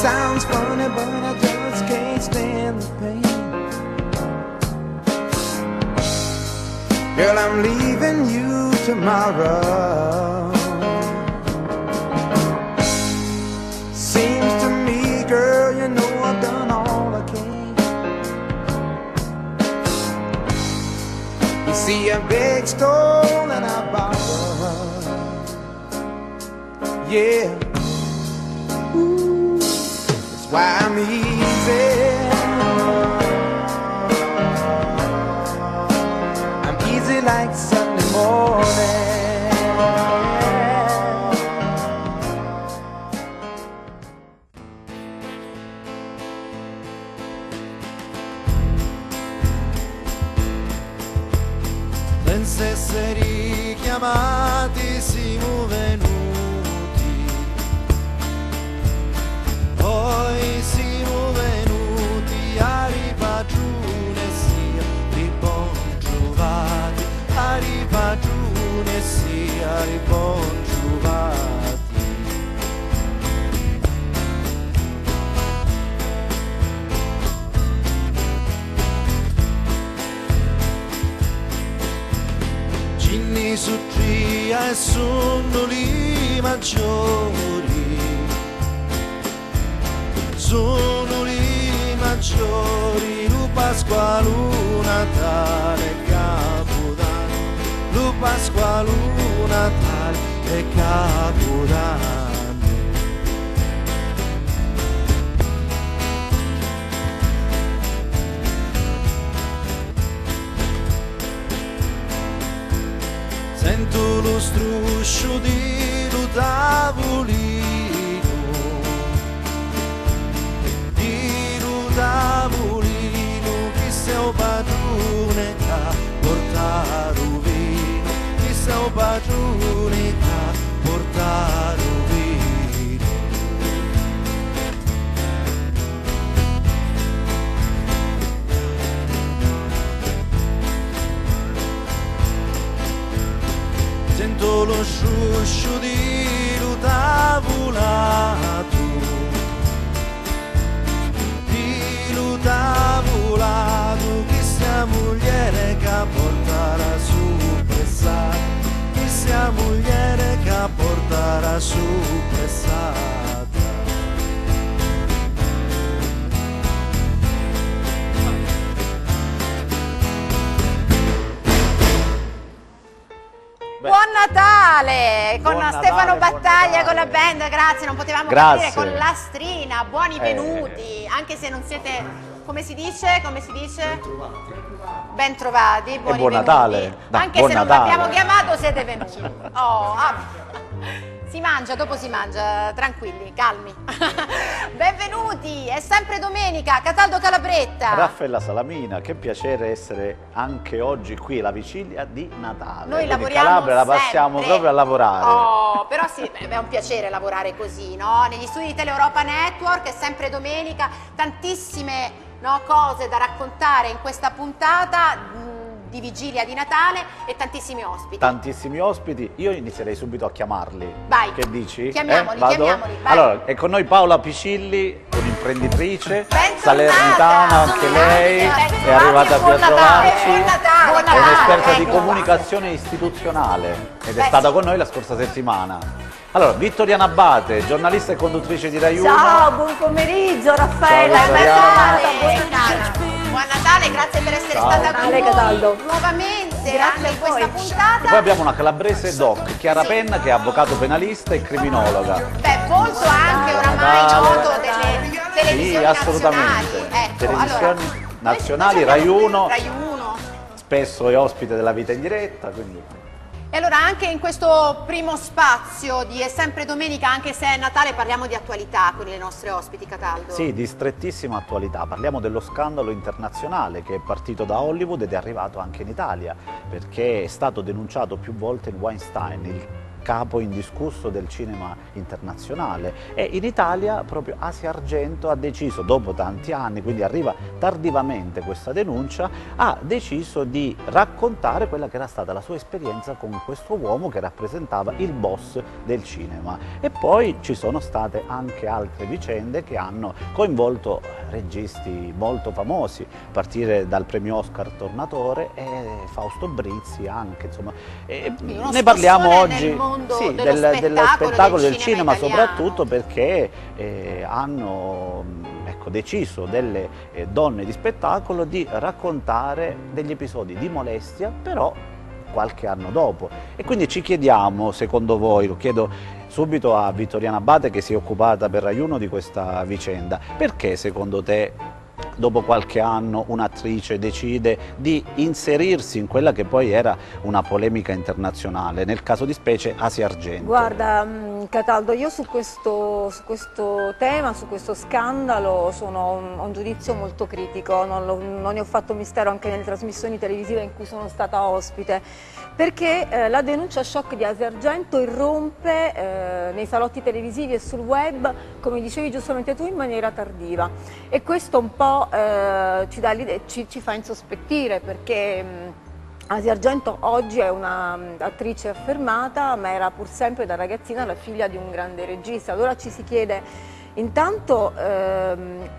sounds funny, but I just can't stand the pain. Girl, I'm leaving you tomorrow. Seems to me, girl, you know I've done all I can. You see, I beg, stole, and I borrowed. Yeah. Ooh, that's why I'm easy. I'm easy like Sunday morning. Senza essere richiamati siamo venuti, poi siamo venuti a ripadrone sia ribongiovati, a ripadrone sia ribongiovati. Ginni su tria e sono li maggiori, sono li maggiori, lu Pasqua, lu Natale, Capodanno, lu Pasqua, lu Natale e Capodanno. Sento lo struscio di lo tavolino, chi sia un padrone che portare vino, chi sia un padrone che portare vino. Sento lo struscio di lo tavolato, chi sia mogliere che porterà su pressata, chi sia mogliere che porterà su pressata. Buon Natale con Buon Stefano Natale, Battaglia, buon con la Natale. band, grazie, non potevamo Grazie. partire con la strina, buoni venuti, anche se non siete, come si dice? Ben trovati, buoni buon venuti. Natale. Anche Buon se non Natale. l'abbiamo chiamato siete venuti. Oh, si mangia, dopo si mangia, tranquilli, calmi. Benvenuti, è sempre domenica, Cataldo Calabretta. Raffaella Salamina, che piacere essere anche oggi qui, la vigilia di Natale. Noi Quindi lavoriamo Calabria la passiamo sempre. proprio a lavorare. Oh, però sì, è un piacere lavorare così, no? Negli studi di Teleeuropa Network è sempre domenica, tantissime cose da raccontare in questa puntata di vigilia di Natale e tantissimi ospiti. Tantissimi ospiti, io inizierei subito a chiamarli. Vai. Che dici? Chiamiamoli, Vado? chiamiamoli, vai. Allora, è con noi Paola Picilli, un'imprenditrice, Bentornata. salernitana anche lei, Bentrovati è arrivata e qui a buon Natale. trovarci. Buon Natale. Buon È Natale. un'esperta di Ecco. comunicazione istituzionale ed è Beh, stata sì. con noi la scorsa settimana. Allora, Vittoriana Abate, giornalista e conduttrice di Rai 1. Ciao, buon pomeriggio Raffaella. Ciao, Vittoriana. Buon Natale, grazie per essere Ciao. stata con Natale, Cataldo. noi nuovamente Grazie anche a in questa voi. E poi puntata. abbiamo una calabrese doc, Chiara Penna, che è avvocato penalista e criminologa. Beh, volto anche oramai Natale. noto delle televisioni Sì, assolutamente. nazionali. Ecco, Televisioni allora, nazionali, noi Rai abbiamo 1. Rai 1. Spesso è ospite della vita in diretta, quindi... E allora anche in questo primo spazio di È sempre domenica, anche se è Natale, parliamo di attualità con le nostre ospiti, Cataldo. Sì, di strettissima attualità. Parliamo dello scandalo internazionale che è partito da Hollywood ed è arrivato anche in Italia, perché è stato denunciato più volte il Weinstein, il capo indiscusso del cinema internazionale, e in Italia proprio Asia Argento ha deciso, dopo tanti anni, quindi arriva tardivamente questa denuncia, ha deciso di raccontare quella che era stata la sua esperienza con questo uomo che rappresentava il boss del cinema. E poi ci sono state anche altre vicende che hanno coinvolto registi molto famosi, a partire dal premio Oscar Tornatore e Fausto Brizzi anche, insomma. Ne parliamo oggi sì, dello spettacolo del cinema soprattutto perché hanno deciso delle donne di spettacolo di raccontare degli episodi di molestia, però qualche anno dopo. E quindi ci chiediamo, secondo voi, lo chiedo subito a Vittoriana Abate che si è occupata per Rai 1 di questa vicenda, perché secondo te dopo qualche anno un'attrice decide di inserirsi in quella che poi era una polemica internazionale, nel caso di specie Asia Argento? Guarda Cataldo, io su questo tema, su questo scandalo ho un giudizio molto critico, non ne ho fatto mistero anche nelle trasmissioni televisive in cui sono stata ospite, perché la denuncia shock di Asia Argento irrompe nei salotti televisivi e sul web, come dicevi giustamente tu, in maniera tardiva, e questo un po' ci fa insospettire, perché Asia Argento oggi è un'attrice affermata, ma era pur sempre da ragazzina la figlia di un grande regista. Allora ci si chiede intanto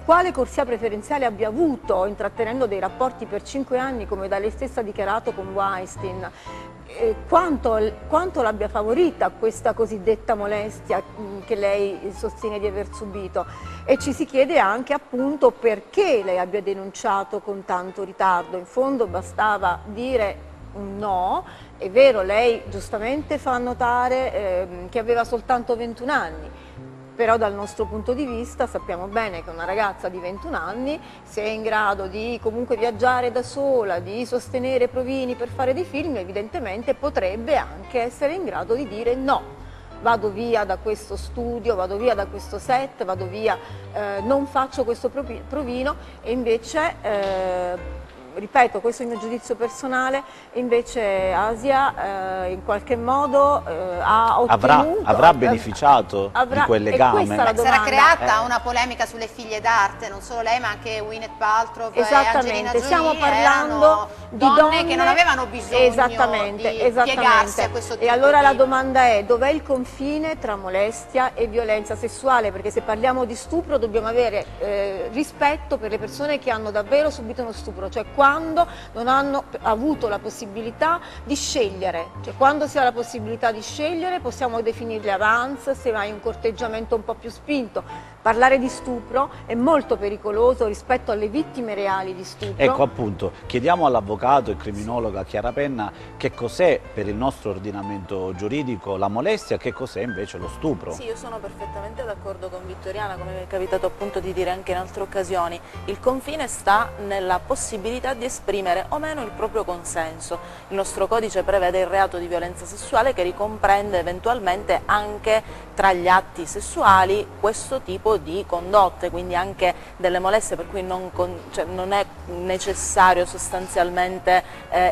quale corsia preferenziale abbia avuto intrattenendo dei rapporti per 5 anni, come da lei stessa dichiarato, con Weinstein, quanto l'abbia favorita questa cosiddetta molestia che lei sostiene di aver subito, e ci si chiede anche appunto perché lei abbia denunciato con tanto ritardo. In fondo bastava dire un no. È vero, lei giustamente fa notare che aveva soltanto 21 anni, però dal nostro punto di vista sappiamo bene che una ragazza di 21 anni, se è in grado di comunque viaggiare da sola, di sostenere provini per fare dei film, evidentemente potrebbe anche essere in grado di dire no. Vado via da questo studio, vado via da questo set, vado via, non faccio questo provino, e invece ripeto, questo è il mio giudizio personale, invece Asia in qualche modo ha ottenuto... Avrà beneficiato di quel legame. Sarà creata una polemica sulle figlie d'arte, non solo lei ma anche Gwyneth Paltrow e Angelina Jolie. Stiamo parlando di donne che non avevano bisogno di piegarsi a questo tipo. E allora la domanda è: dov'è il confine tra molestia e violenza sessuale? Perché se parliamo di stupro dobbiamo avere rispetto per le persone che hanno davvero subito uno stupro, cioè quando non hanno avuto la possibilità di scegliere, cioè quando si ha la possibilità di scegliere possiamo definirle avance, se hai un corteggiamento un po' più spinto. Parlare di stupro è molto pericoloso rispetto alle vittime reali di stupro. Ecco appunto, chiediamo all'avvocato e criminologa Chiara Penna che cos'è per il nostro ordinamento giuridico la molestia, che cos'è invece lo stupro. Sì, io sono perfettamente d'accordo con Vittoriana, come mi è capitato appunto di dire anche in altre occasioni. Il confine sta nella possibilità di esprimere o meno il proprio consenso. Il nostro codice prevede il reato di violenza sessuale che ricomprende eventualmente anche tra gli atti sessuali questo tipo di condotte, quindi anche delle molestie, per cui non è necessario sostanzialmente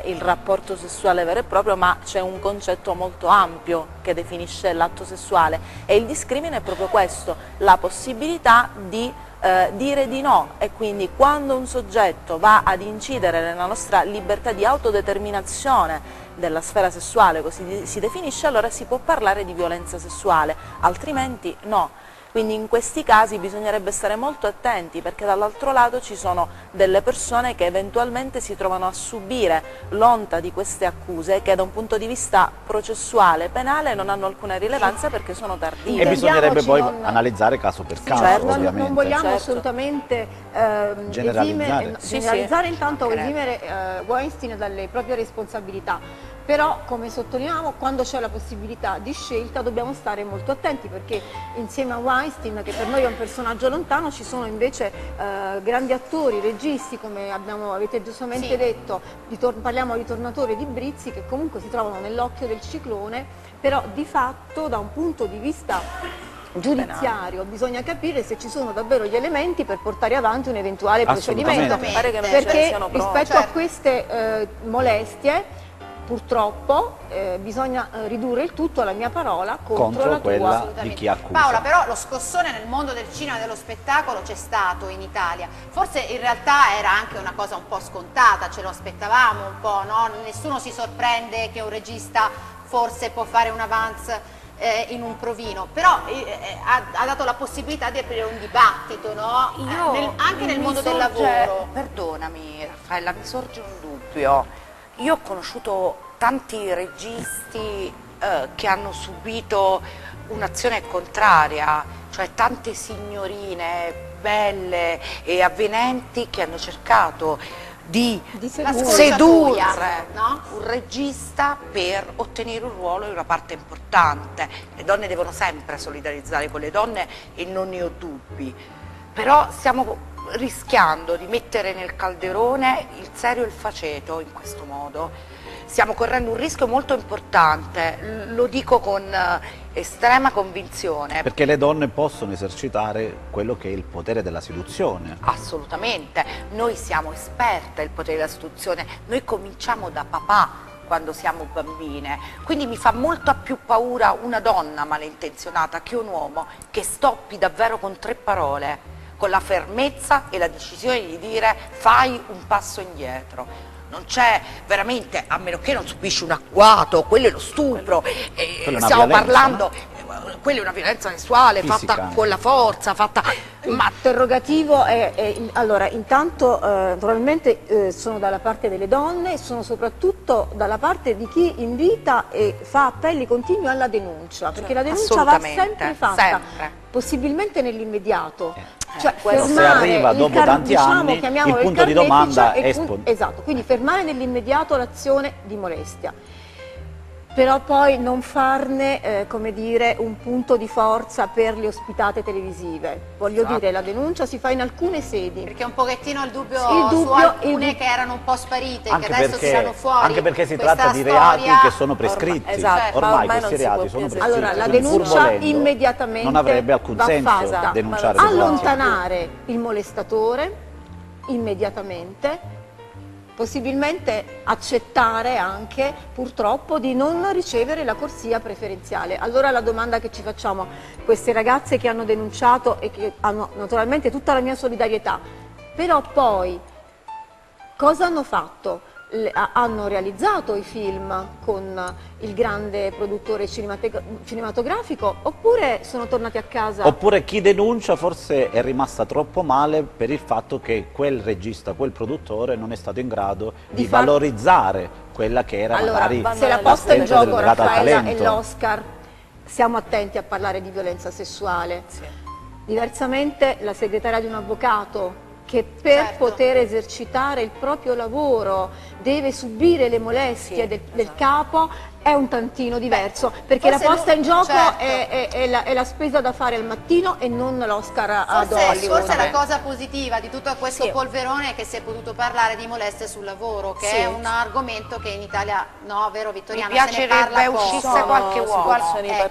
il rapporto sessuale vero e proprio, ma c'è un concetto molto ampio che definisce l'atto sessuale, e il discrimine è proprio questo, la possibilità di dire di no, e quindi quando un soggetto va ad incidere nella nostra libertà di autodeterminazione della sfera sessuale, così si definisce, allora si può parlare di violenza sessuale, altrimenti no. Quindi in questi casi bisognerebbe stare molto attenti, perché dall'altro lato ci sono delle persone che eventualmente si trovano a subire l'onta di queste accuse che da un punto di vista processuale, penale, non hanno alcuna rilevanza perché sono tardive. E bisognerebbe poi analizzare caso per caso, certo, ovviamente. Non vogliamo assolutamente generalizzare, intanto esimere Weinstein dalle proprie responsabilità. Però, come sottolineiamo, quando c'è la possibilità di scelta dobbiamo stare molto attenti, perché insieme a Weinstein, che per noi è un personaggio lontano, ci sono invece grandi attori, registi, come avete giustamente detto, parliamo di Tornatore e di Brizzi, che comunque si trovano nell'occhio del ciclone, però di fatto da un punto di vista giudiziario bisogna capire se ci sono davvero gli elementi per portare avanti un eventuale procedimento, perché rispetto a queste molestie purtroppo bisogna ridurre il tutto alla mia parola contro la quella tua. di chi accusa. Paola, però lo scossone nel mondo del cinema e dello spettacolo c'è stato in Italia, forse in realtà era anche una cosa un po' scontata, ce lo aspettavamo un po', no? Nessuno si sorprende che un regista forse può fare un avance in un provino, però ha dato la possibilità di aprire un dibattito, no? Anche nel mondo del lavoro. Perdonami Raffaella, mi sorge un dubbio. Io ho conosciuto tanti registi che hanno subito un'azione contraria, cioè tante signorine belle e avvenenti che hanno cercato di sedurre, no? Un regista per ottenere un ruolo in una parte importante. Le donne devono sempre solidarizzare con le donne e non ne ho dubbi, però stiamo rischiando di mettere nel calderone il serio e il faceto in questo modo. Stiamo correndo un rischio molto importante, lo dico con estrema convinzione. Perché le donne possono esercitare quello che è il potere della seduzione. Assolutamente, noi siamo esperte del potere della seduzione, noi cominciamo da papà quando siamo bambine, quindi mi fa molta più paura una donna malintenzionata che un uomo che stoppi davvero con 3 parole, con la fermezza e la decisione di dire fai un passo indietro. Non c'è veramente, a meno che non subisci un agguato, quello è lo stupro, stiamo parlando, no? Quella è una violenza sessuale fisica, fatta con la forza, fatta... L'interrogativo è allora, intanto naturalmente sono dalla parte delle donne, sono soprattutto dalla parte di chi invita e fa appelli continui alla denuncia, perché la denuncia va sempre fatta, possibilmente nell'immediato. Cioè, se arriva dopo tanti anni, il punto di domanda è esatto, quindi fermare nell'immediato l'azione di molestia, però poi non farne come dire, un punto di forza per le ospitate televisive. Voglio dire, la denuncia si fa in alcune sedi. Perché un pochettino il dubbio su alcune che erano un po' sparite, anche che adesso tirano fuori. Anche perché si tratta di reati che sono prescritti. Ormai questi reati sono prescritti. Allora, la denuncia immediatamente non avrebbe alcun senso denunciare. Allontanare il molestatore immediatamente, possibilmente accettare anche purtroppo di non ricevere la corsia preferenziale. Allora la domanda che ci facciamo, queste ragazze che hanno denunciato e che hanno naturalmente tutta la mia solidarietà, però poi cosa hanno fatto? Hanno realizzato i film con il grande produttore cinematografico oppure sono tornati a casa? Oppure chi denuncia forse è rimasta troppo male per il fatto che quel regista, quel produttore non è stato in grado di valorizzare quella che era magari se la posta in gioco Raffaella e l'Oscar, siamo attenti a parlare di violenza sessuale. Diversamente la segretaria di un avvocato che per poter esercitare il proprio lavoro deve subire le molestie del capo è un tantino diverso, perché la posta in gioco è la spesa da fare al mattino e non l'Oscar ad Hollywood. Forse la cosa positiva di tutto questo polverone è che si è potuto parlare di molestie sul lavoro, che è un argomento che in Italia, no, vero Vittoriana? Mi piacerebbe uscisse qualche uomo,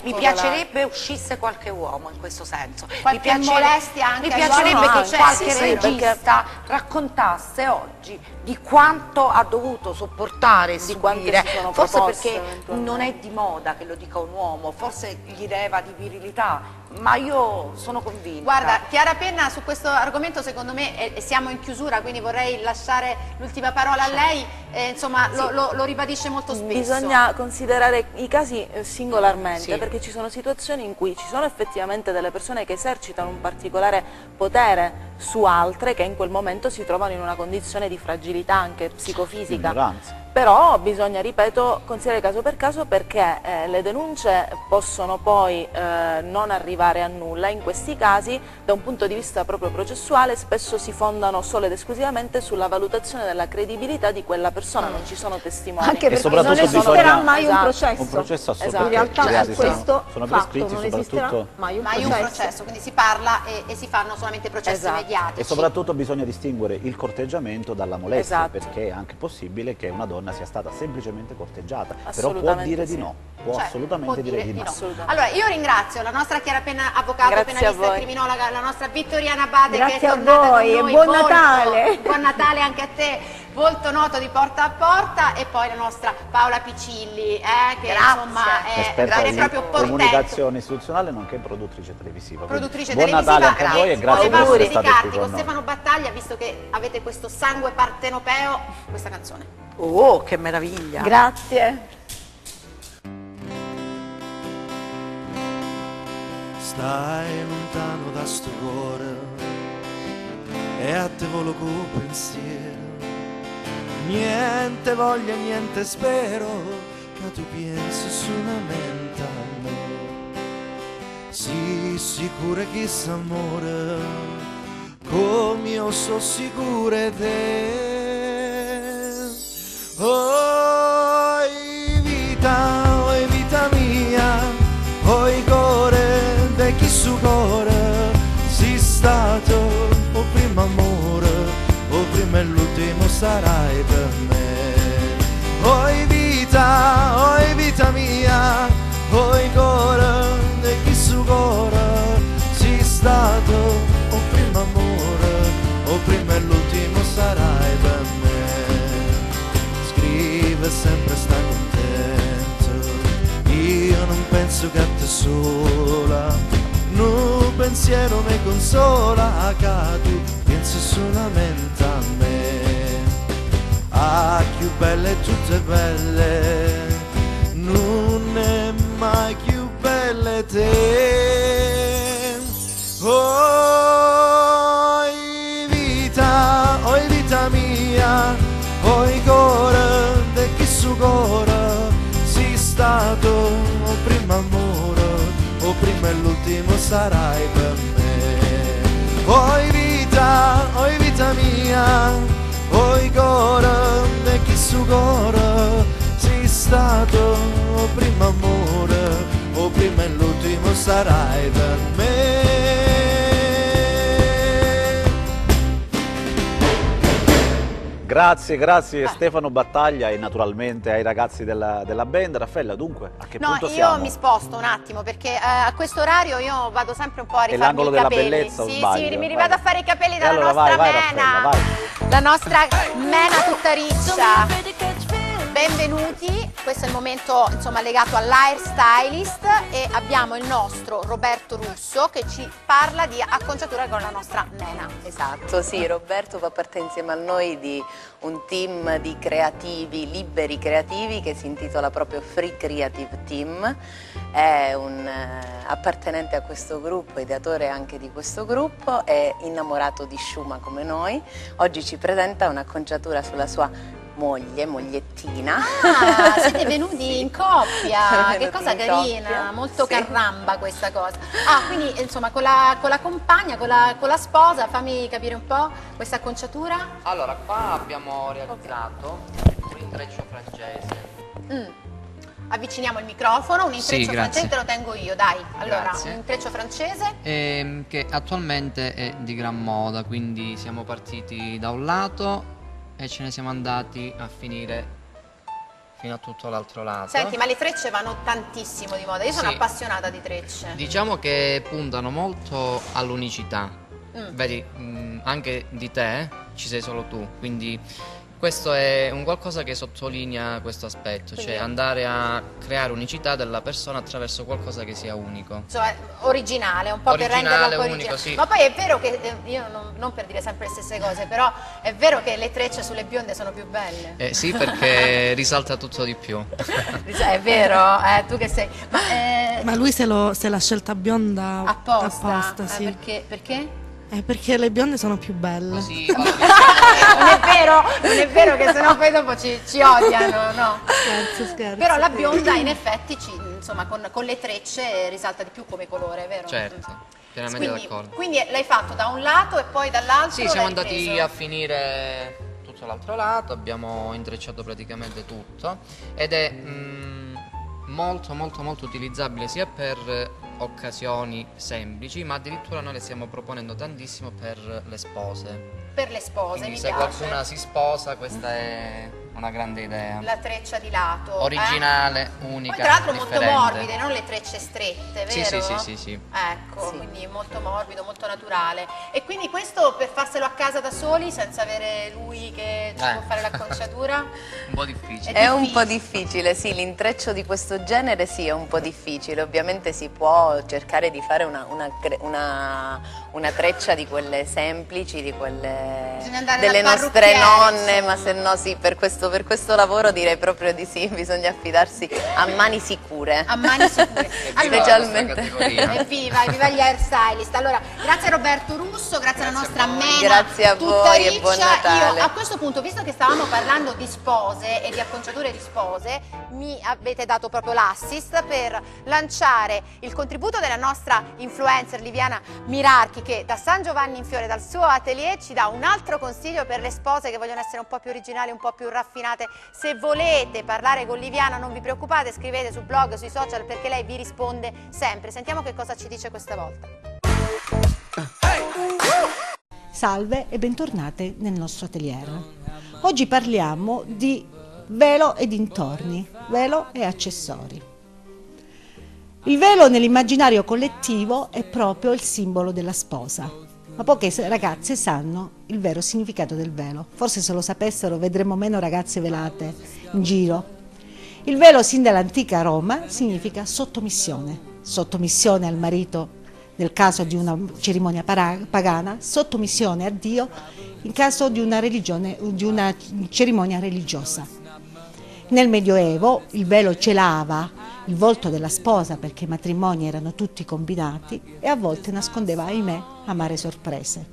mi piacerebbe uscisse qualche uomo in questo senso. Mi piacerebbe che qualche regista raccontasse oggi di quanto ha dovuto sopportare e subire, forse perché non è di moda che lo dica un uomo, forse gli leva di virilità, ma io sono convinta. Guarda, Chiara Penna, su questo argomento secondo me siamo in chiusura, quindi vorrei lasciare l'ultima parola a lei, insomma lo ribadisce molto spesso. Bisogna considerare i casi singolarmente, perché ci sono situazioni in cui ci sono effettivamente delle persone che esercitano un particolare potere su altre che in quel momento si trovano in una condizione di fragilità anche psicofisica. Però bisogna, ripeto, considerare caso per caso, perché le denunce possono poi non arrivare a nulla. In questi casi, da un punto di vista proprio processuale, spesso si fondano solo ed esclusivamente sulla valutazione della credibilità di quella persona, non ci sono testimoni. Anche perché non esisterà mai un processo. Un processo in realtà su questo sono fatto prescritti, non esisterà mai un processo, quindi si parla e si fanno solamente processi mediatici. E soprattutto bisogna distinguere il corteggiamento dalla molestia, perché è anche possibile che una donna sia stata semplicemente corteggiata, però può dire di no, può assolutamente dire di no. Allora io ringrazio la nostra Chiara Penna, avvocato, penalista e criminologa, la nostra Vittoriana Abate, che è tornata con noi. Buon Natale! Buon Natale anche a te. volto noto di Porta a Porta, e poi la nostra Paola Picilli, che Grazie. insomma è Esperta vero e di proprio portento. comunicazione istituzionale nonché produttrice televisiva. Produttrice Buon televisiva, Natale anche a voi e grazie per volevamo essere stati qui dedicarti con con noi. Stefano Battaglia, visto che avete questo sangue partenopeo, questa canzone. Oh, che meraviglia! Grazie. Stai lontano da sto cuore e a te volo con pensiero. Niente voglia, niente spero che tu pensi solamente a me. Sii sicura che s'amore come io so sicura di te. Oi vita mia, oi cuore di chi su cuore sei stato o primo amore o prima e l'ultimo sarai per me. Oi vita mia, oi cuore di chi su cuore sei stato o primo amore o prima e l'ultimo sarai per me. Scrive sempre sta contento, io non penso che a te sola, un pensiero mi consola che tu pensi solamente a me. Ah, più belle tutte belle, non è mai più belle te. Oi vita mia, oi cuore di chi su cuore sei stato o primo amore o prima e l'ultimo sarai per me. Oi vita mia, oi cuore di chi su cuore sei stato o primo amore o prima e l'ultimo sarai per me. Grazie Stefano Battaglia e naturalmente ai ragazzi della band. Raffaella, dunque, a che No, punto io siamo? mi sposto un attimo perché a questo orario io vado sempre un po' a rifarmi l'angolo i della capelli. bellezza o Sì, sbaglio? sì, mi Vai. rivado a fare i capelli dalla allora nostra vai, Mena. Raffaella, vai. La nostra Mena tutta riccia. Benvenuti, questo è il momento insomma legato all'hair stylist e abbiamo il nostro Roberto Russo che ci parla di acconciatura con la nostra Mena. Esatto, sì, Roberto fa parte insieme a noi di un team di creativi, liberi creativi che si intitola proprio Free Creative Team. È un appartenente a questo gruppo, ideatore anche di questo gruppo, è innamorato di Shuma come noi. Oggi ci presenta un'acconciatura sulla sua mogliettina. Ah, siete venuti in coppia, Siamo che venuti cosa in carina, coppia, molto sì. carramba questa cosa. Ah, quindi insomma con la compagna, con la sposa, fammi capire un po' questa acconciatura. Allora, qua abbiamo realizzato un intreccio francese. Avviciniamo il microfono, un intreccio Sì, grazie. francese, te lo tengo io, dai. Allora, Grazie. un intreccio francese. Che attualmente è di gran moda, quindi siamo partiti da un lato e ce ne siamo andati a finire fino a tutto l'altro lato. Senti, ma le trecce vanno tantissimo di moda, io sono Sì. appassionata di trecce. Diciamo che puntano molto all'unicità. Vedi, anche di te ci sei solo tu, quindi questo è un qualcosa che sottolinea questo aspetto, Quindi- cioè andare a creare unicità della persona attraverso qualcosa che sia unico. Cioè originale, un po' per Originale, renderla un po' unico, originale. sì. Ma poi è vero che, io non per dire sempre le stesse cose, però è vero che le trecce sulle bionde sono più belle. Sì, perché risalta tutto di più. È vero, tu che sei. Ma lui se l'ha scelta bionda Apposta, sì. perché? Perché le bionde sono più belle. Così Non è vero che sennò poi dopo ci odiano, no? Scherzo. Però la bionda in effetti insomma con le trecce risalta di più come colore, vero? certo, pienamente Quindi, d'accordo. quindi l'hai fatto da un lato e poi dall'altro? Sì, siamo l'hai andati preso? a finire tutto l'altro lato, abbiamo intrecciato praticamente tutto ed è molto utilizzabile sia per occasioni semplici, ma addirittura noi le stiamo proponendo tantissimo per le spose. Per le spose, Quindi mi se piace. qualcuna si sposa, questa è una grande idea. La treccia di lato. Originale, unica. Poi tra l'altro molto differente. morbide, non le trecce strette, vero? Sì. Ecco, quindi molto morbido, molto naturale. E quindi questo per farselo a casa da soli, senza avere lui che ci può fare l'acconciatura? Un po' difficile. È un po' difficile, sì, l'intreccio di questo genere sì, è un po' difficile. Ovviamente si può cercare di fare una treccia di quelle semplici, di quelle delle nostre nonne, ma se no sì, per questo lavoro direi proprio di sì, bisogna affidarsi a mani sicure. A mani sicure. Specialmente. Evviva gli hairstylist. Allora, grazie a Roberto Russo, grazie alla nostra Mena. Grazie a voi e buon Natale. Io a questo punto, visto che stavamo parlando di spose e di acconciature di spose, mi avete dato proprio l'assist per lanciare il contributo della nostra influencer Liviana Mirarchi, che da San Giovanni in Fiore, dal suo atelier, ci dà un altro consiglio per le spose che vogliono essere un po' più originali, un po' più raffinate. Se volete parlare con Liviana non vi preoccupate, scrivete sul blog, sui social, perché lei vi risponde sempre. Sentiamo che cosa ci dice questa volta. Salve e bentornate nel nostro atelier. Oggi parliamo di velo e dintorni, velo e accessori. Il velo nell'immaginario collettivo è proprio il simbolo della sposa, ma poche ragazze sanno il vero significato del velo. Forse se lo sapessero vedremmo meno ragazze velate in giro. Il velo sin dall'antica Roma significa sottomissione, sottomissione al marito nel caso di una cerimonia pagana, sottomissione a Dio in caso di una cerimonia religiosa. Nel Medioevo il velo celava il volto della sposa perché i matrimoni erano tutti combinati e a volte nascondeva, ahimè, amare sorprese.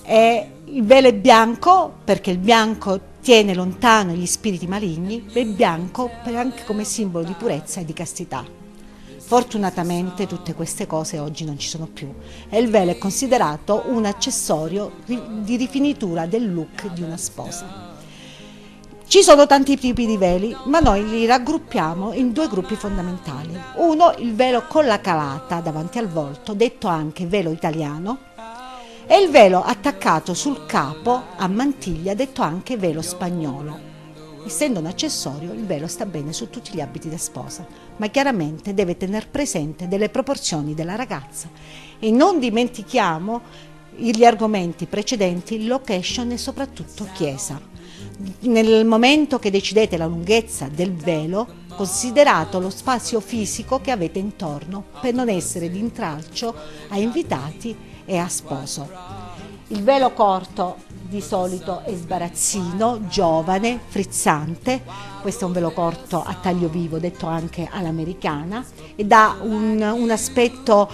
Il velo è bianco perché il bianco tiene lontano gli spiriti maligni, è bianco anche come simbolo di purezza e di castità. Fortunatamente tutte queste cose oggi non ci sono più e il velo è considerato un accessorio di rifinitura del look di una sposa. Ci sono tanti tipi di veli, ma noi li raggruppiamo in due gruppi fondamentali. Uno, il velo con la calata davanti al volto, detto anche velo italiano, e il velo attaccato sul capo a mantiglia, detto anche velo spagnolo. Essendo un accessorio, il velo sta bene su tutti gli abiti da sposa, ma chiaramente deve tener presente delle proporzioni della ragazza. E non dimentichiamo gli argomenti precedenti, location e soprattutto chiesa. Nel momento che decidete la lunghezza del velo, considerato lo spazio fisico che avete intorno per non essere di intralcio a invitati e a sposo. Il velo corto di solito è sbarazzino, giovane, frizzante. Questo è un velo corto a taglio vivo, detto anche all'americana, e dà un aspetto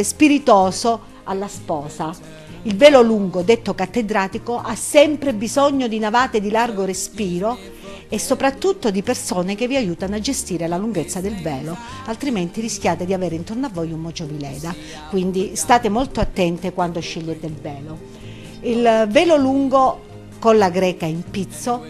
spiritoso alla sposa. Il velo lungo, detto cattedratico, ha sempre bisogno di navate di largo respiro e soprattutto di persone che vi aiutano a gestire la lunghezza del velo, altrimenti rischiate di avere intorno a voi un mociovileda. Quindi state molto attente quando scegliete il velo. Il velo lungo con la greca in pizzo,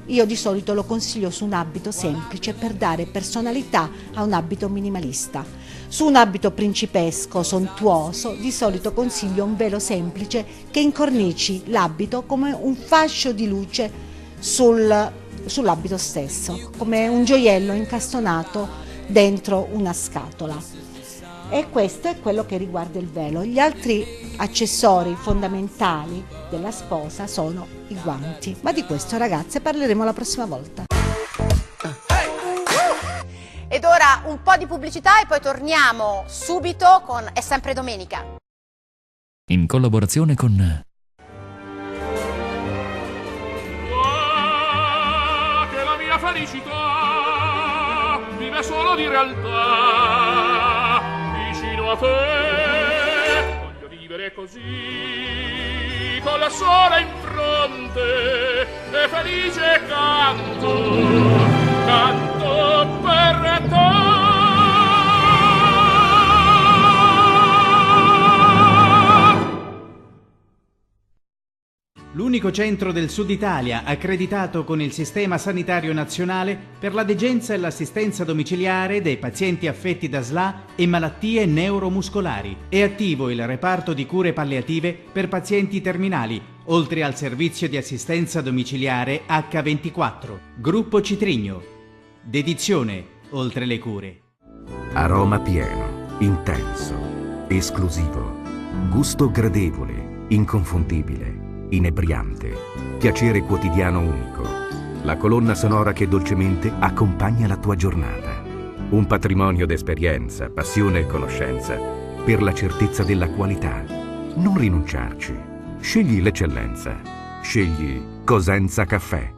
io di solito lo consiglio su un abito semplice per dare personalità a un abito minimalista. Su un abito principesco, sontuoso, di solito consiglio un velo semplice che incornici l'abito come un fascio di luce sull'abito stesso, come un gioiello incastonato dentro una scatola. E questo è quello che riguarda il velo. Gli altri accessori fondamentali della sposa sono i guanti, ma di questo, ragazze, parleremo la prossima volta. Ed ora un po' di pubblicità e poi torniamo subito con È sempre domenica. In collaborazione con che la mia felicità vive solo di realtà vicino a te. Voglio vivere così con la sola in fronte e felice canto per te. L'unica l'unico centro del Sud Italia accreditato con il Sistema Sanitario Nazionale per la degenza e l'assistenza domiciliare dei pazienti affetti da SLA e malattie neuromuscolari. È attivo il reparto di cure palliative per pazienti terminali, oltre al servizio di assistenza domiciliare H24. Gruppo Citrigno. Dedizione oltre le cure. Aroma pieno, intenso, esclusivo, gusto gradevole, inconfondibile, inebriante, piacere quotidiano unico. La colonna sonora che dolcemente accompagna la tua giornata. Un patrimonio d'esperienza, passione e conoscenza per la certezza della qualità. Non rinunciarci. Scegli l'eccellenza. Scegli Cosenza Caffè.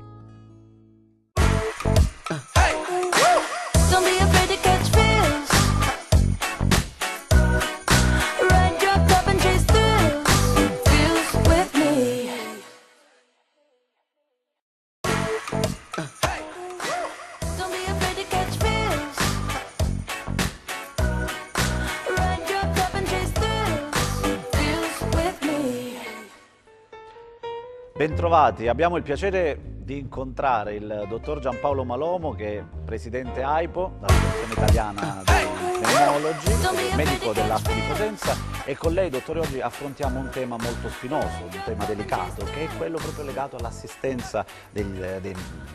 Bentrovati, abbiamo il piacere di incontrare il dottor Giampaolo Malomo, che è presidente AIPO, l'Associazione Italiana dei Pneumologi, medico dell'ASP di Cosenza, e con lei, dottore, oggi affrontiamo un tema molto spinoso, un tema delicato, che è quello proprio legato all'assistenza dei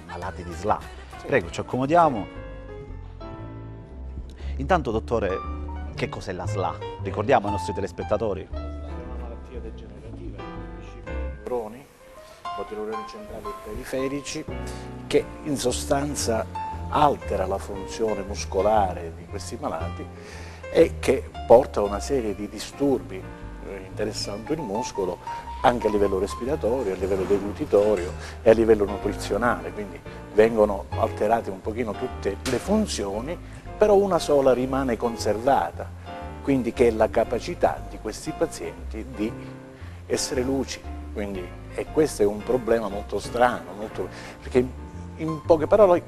malati di SLA. Prego, ci accomodiamo. Intanto, dottore, che cos'è la SLA? Ricordiamo ai nostri telespettatori. La SLA è una malattia degenerativa dei neuroni, motori centrali e periferici, che in sostanza altera la funzione muscolare di questi malati e che porta a una serie di disturbi interessando il muscolo anche a livello respiratorio, a livello deglutitorio e a livello nutrizionale, quindi vengono alterate un pochino tutte le funzioni, però una sola rimane conservata, quindi che è la capacità di questi pazienti di essere lucidi. E questo è un problema molto strano, perché in poche parole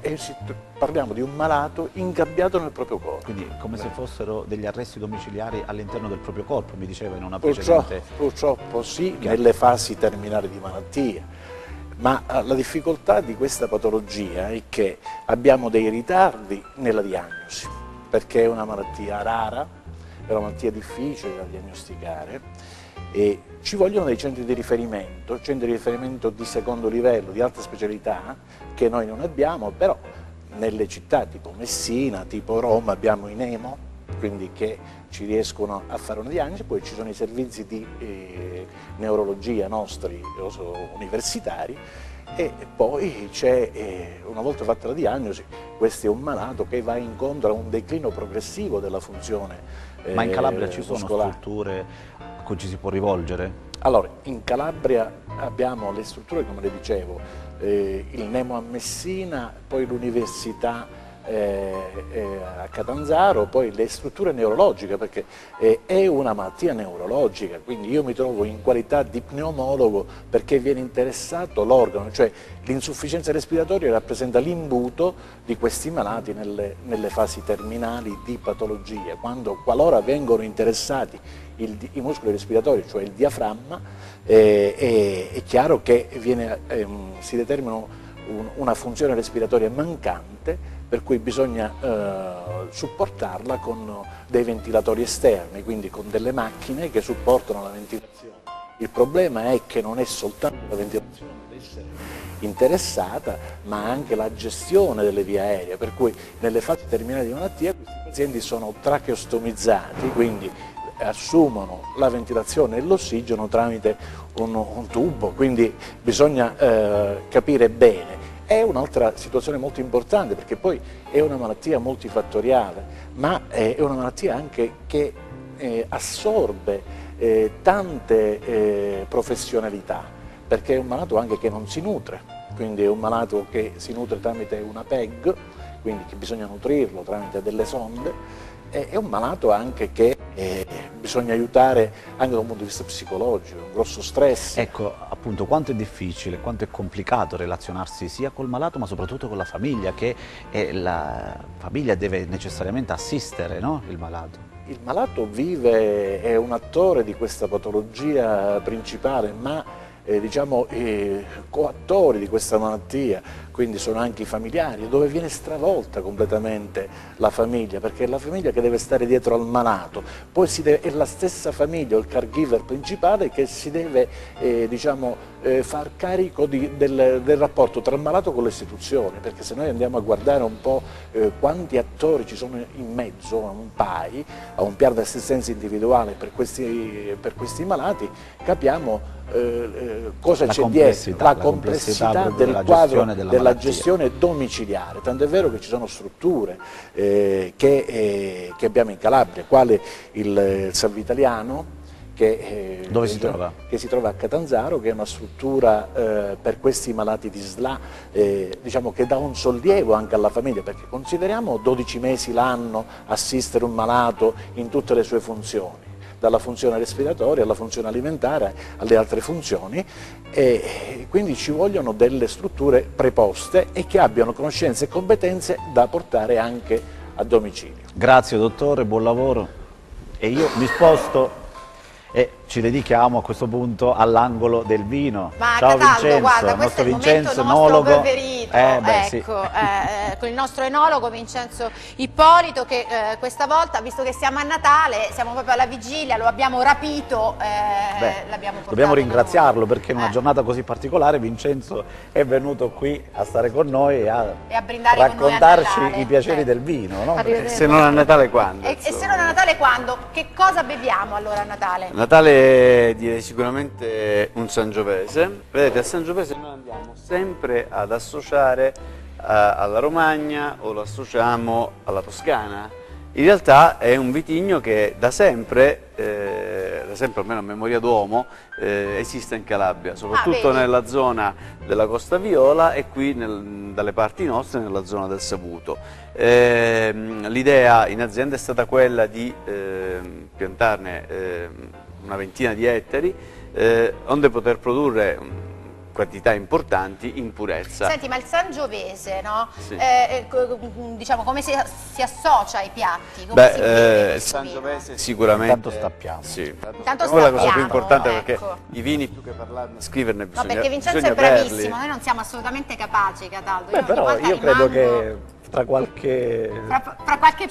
parliamo di un malato ingabbiato nel proprio corpo. Quindi come se fossero degli arresti domiciliari all'interno del proprio corpo, mi diceva in una precedente... Purtroppo sì, nelle fasi terminali di malattia, ma la difficoltà di questa patologia è che abbiamo dei ritardi nella diagnosi, perché è una malattia rara, è una malattia difficile da diagnosticare, e ci vogliono dei centri di riferimento di secondo livello, di alta specialità, che noi non abbiamo, però nelle città tipo Messina, tipo Roma abbiamo i NEMO, quindi che ci riescono a fare una diagnosi, poi ci sono i servizi di neurologia nostri universitari, e poi c'è, una volta fatta la diagnosi, questo è un malato che va incontro a un declino progressivo della funzione Ma in Calabria ci sono muscolare. Strutture a cui ci si può rivolgere? Allora, in Calabria abbiamo le strutture, come le dicevo, il NEMO a Messina, poi l'università a Catanzaro, poi le strutture neurologiche, perché è una malattia neurologica, quindi io mi trovo in qualità di pneumologo perché viene interessato l'organo, cioè l'insufficienza respiratoria rappresenta l'imbuto di questi malati nelle fasi terminali di patologia, qualora vengono interessati i muscoli respiratori, cioè il diaframma, è chiaro che si determina una funzione respiratoria mancante, per cui bisogna supportarla con dei ventilatori esterni, quindi con delle macchine che supportano la ventilazione. Il problema è che non è soltanto la ventilazione ad essere interessata, ma anche la gestione delle vie aeree, per cui nelle fasi terminali di malattia questi pazienti sono tracheostomizzati, quindi assumono la ventilazione e l'ossigeno tramite un tubo, quindi bisogna capire bene. È un'altra situazione molto importante, perché poi è una malattia multifattoriale, ma è una malattia anche che assorbe tante professionalità, perché è un malato anche che non si nutre, quindi è un malato che si nutre tramite una PEG, quindi che bisogna nutrirlo tramite delle sonde, è un malato anche che bisogna aiutare anche da un punto di vista psicologico, un grosso stress. Ecco, appunto, quanto è difficile, quanto è complicato relazionarsi sia col malato ma soprattutto con la famiglia, che la famiglia deve necessariamente assistere, no? Il malato. Il malato è un attore di questa patologia principale, ma diciamo, coattori di questa malattia, quindi sono anche i familiari, dove viene stravolta completamente la famiglia, perché è la famiglia che deve stare dietro al malato, poi è la stessa famiglia o il caregiver principale che si deve diciamo, far carico del rapporto tra il malato con le istituzioni, perché se noi andiamo a guardare un po' quanti attori ci sono in mezzo a un PAI, a un piano di assistenza individuale per questi malati, capiamo cosa c'è dietro, la complessità del quadro della gestione domiciliare, tanto è vero che ci sono strutture che abbiamo in Calabria, quale il San Vitaliano, dove si trova? Che si trova a Catanzaro, che è una struttura per questi malati di SLA, diciamo che dà un sollievo anche alla famiglia, perché consideriamo 12 mesi l'anno assistere un malato in tutte le sue funzioni, dalla funzione respiratoria alla funzione alimentare alle altre funzioni, e quindi ci vogliono delle strutture preposte e che abbiano conoscenze e competenze da portare anche a domicilio. Grazie dottore, buon lavoro. E io mi sposto e ci dedichiamo a questo punto all'angolo del vino. Ma ciao Cataldo, Vincenzo, guarda, questo è il Vincenzo, momento nostro enologo. preferito, Sì. ecco, con il nostro enologo Vincenzo Ippolito, che questa volta, visto che siamo a Natale, siamo proprio alla vigilia, lo abbiamo rapito, l'abbiamo portato. Dobbiamo ringraziarlo perché in una giornata così particolare Vincenzo è venuto qui a stare con noi e a brindare con noi a raccontarci Natale. i piaceri del vino. No? Se non a Natale quando? E se non a Natale quando? Che cosa beviamo allora a Natale? Natale direi sicuramente un Sangiovese. Vedete, a Sangiovese noi andiamo sempre ad associare alla Romagna o lo associamo alla Toscana. In realtà è un vitigno che da sempre almeno a memoria d'uomo, esiste in Calabria, soprattutto nella zona della Costa Viola e qui dalle parti nostre nella zona del Savuto. L'idea in azienda è stata quella di piantarne una ventina di ettari, onde poter produrre quantità importanti in purezza. Senti, ma il Sangiovese, no? Sì. Diciamo, come si associa ai piatti? Come si Beh, beve il Sangiovese sicuramente... Tanto stappiamo. Sì, Tanto è la cosa più stappiamo, importante, ecco. perché i vini più che parlarne, scriverne No, bisogna perché Vincenzo bisogna è bravissimo, berli. noi non siamo assolutamente capaci, Cataldo. Beh, però io credo che tra qualche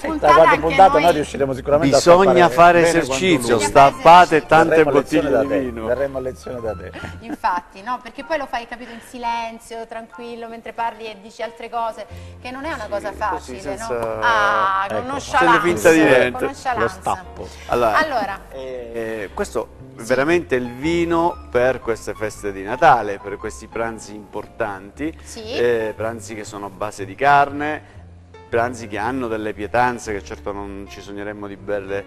puntata anche noi riusciremo sicuramente bisogna a fare esercizio, stappate tante bottiglie di vino. Verremo a lezione da te. Infatti, no, perché poi lo fai, capito, in silenzio, tranquillo, mentre parli e dici altre cose, che non è una cosa facile, senza... no? Ah, con Facendo nonchalance, finta di niente. Lo stappo. Allora. Questo è veramente il vino per queste feste di Natale, per questi pranzi importanti, pranzi che sono a base di carne, pranzi che hanno delle pietanze che certo non ci sogneremmo di berle,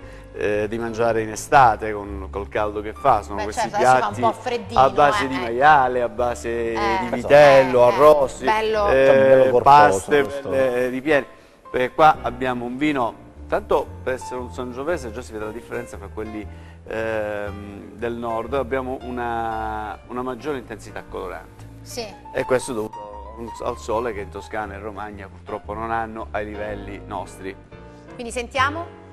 di mangiare in estate col caldo che fa. Sono questi piatti a base di maiale, a base di vitello, arrosti, paste ripiene. Perché qua abbiamo un vino, tanto per essere un Sangiovese già si vede la differenza fra quelli del nord, abbiamo una maggiore intensità colorante. Sì. E questo è dovuto al sole che in Toscana e Romagna purtroppo non hanno ai livelli nostri. Quindi sentiamo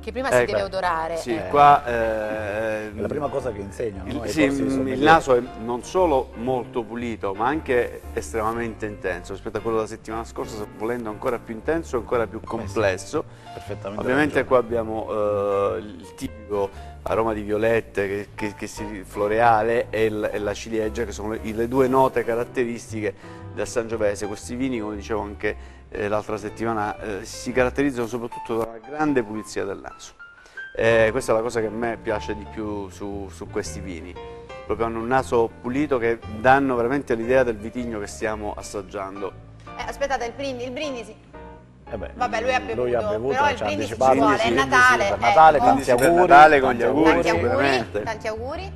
che prima si deve odorare. Sì, qua è la prima cosa che insegnano. No? Il naso è non solo molto pulito, ma anche estremamente intenso rispetto a quello della settimana scorsa, volendo ancora più intenso e ancora più complesso. Perfettamente. Ovviamente qua abbiamo il tipico aroma di violette floreale e la ciliegia, che sono le due note caratteristiche del Sangiovese. Questi vini, come dicevo anche l'altra settimana, si caratterizzano soprattutto da una grande pulizia del naso. Questa è la cosa che a me piace di più su questi vini. Proprio hanno un naso pulito che danno veramente l'idea del vitigno che stiamo assaggiando. Aspettate, il brindisi. Vabbè, lui ha bevuto, però il ci ha brindisi ci anticipato. vuole, è Natale. Per Natale, tanti auguri. Natale con gli auguri, sicuramente. Tanti auguri.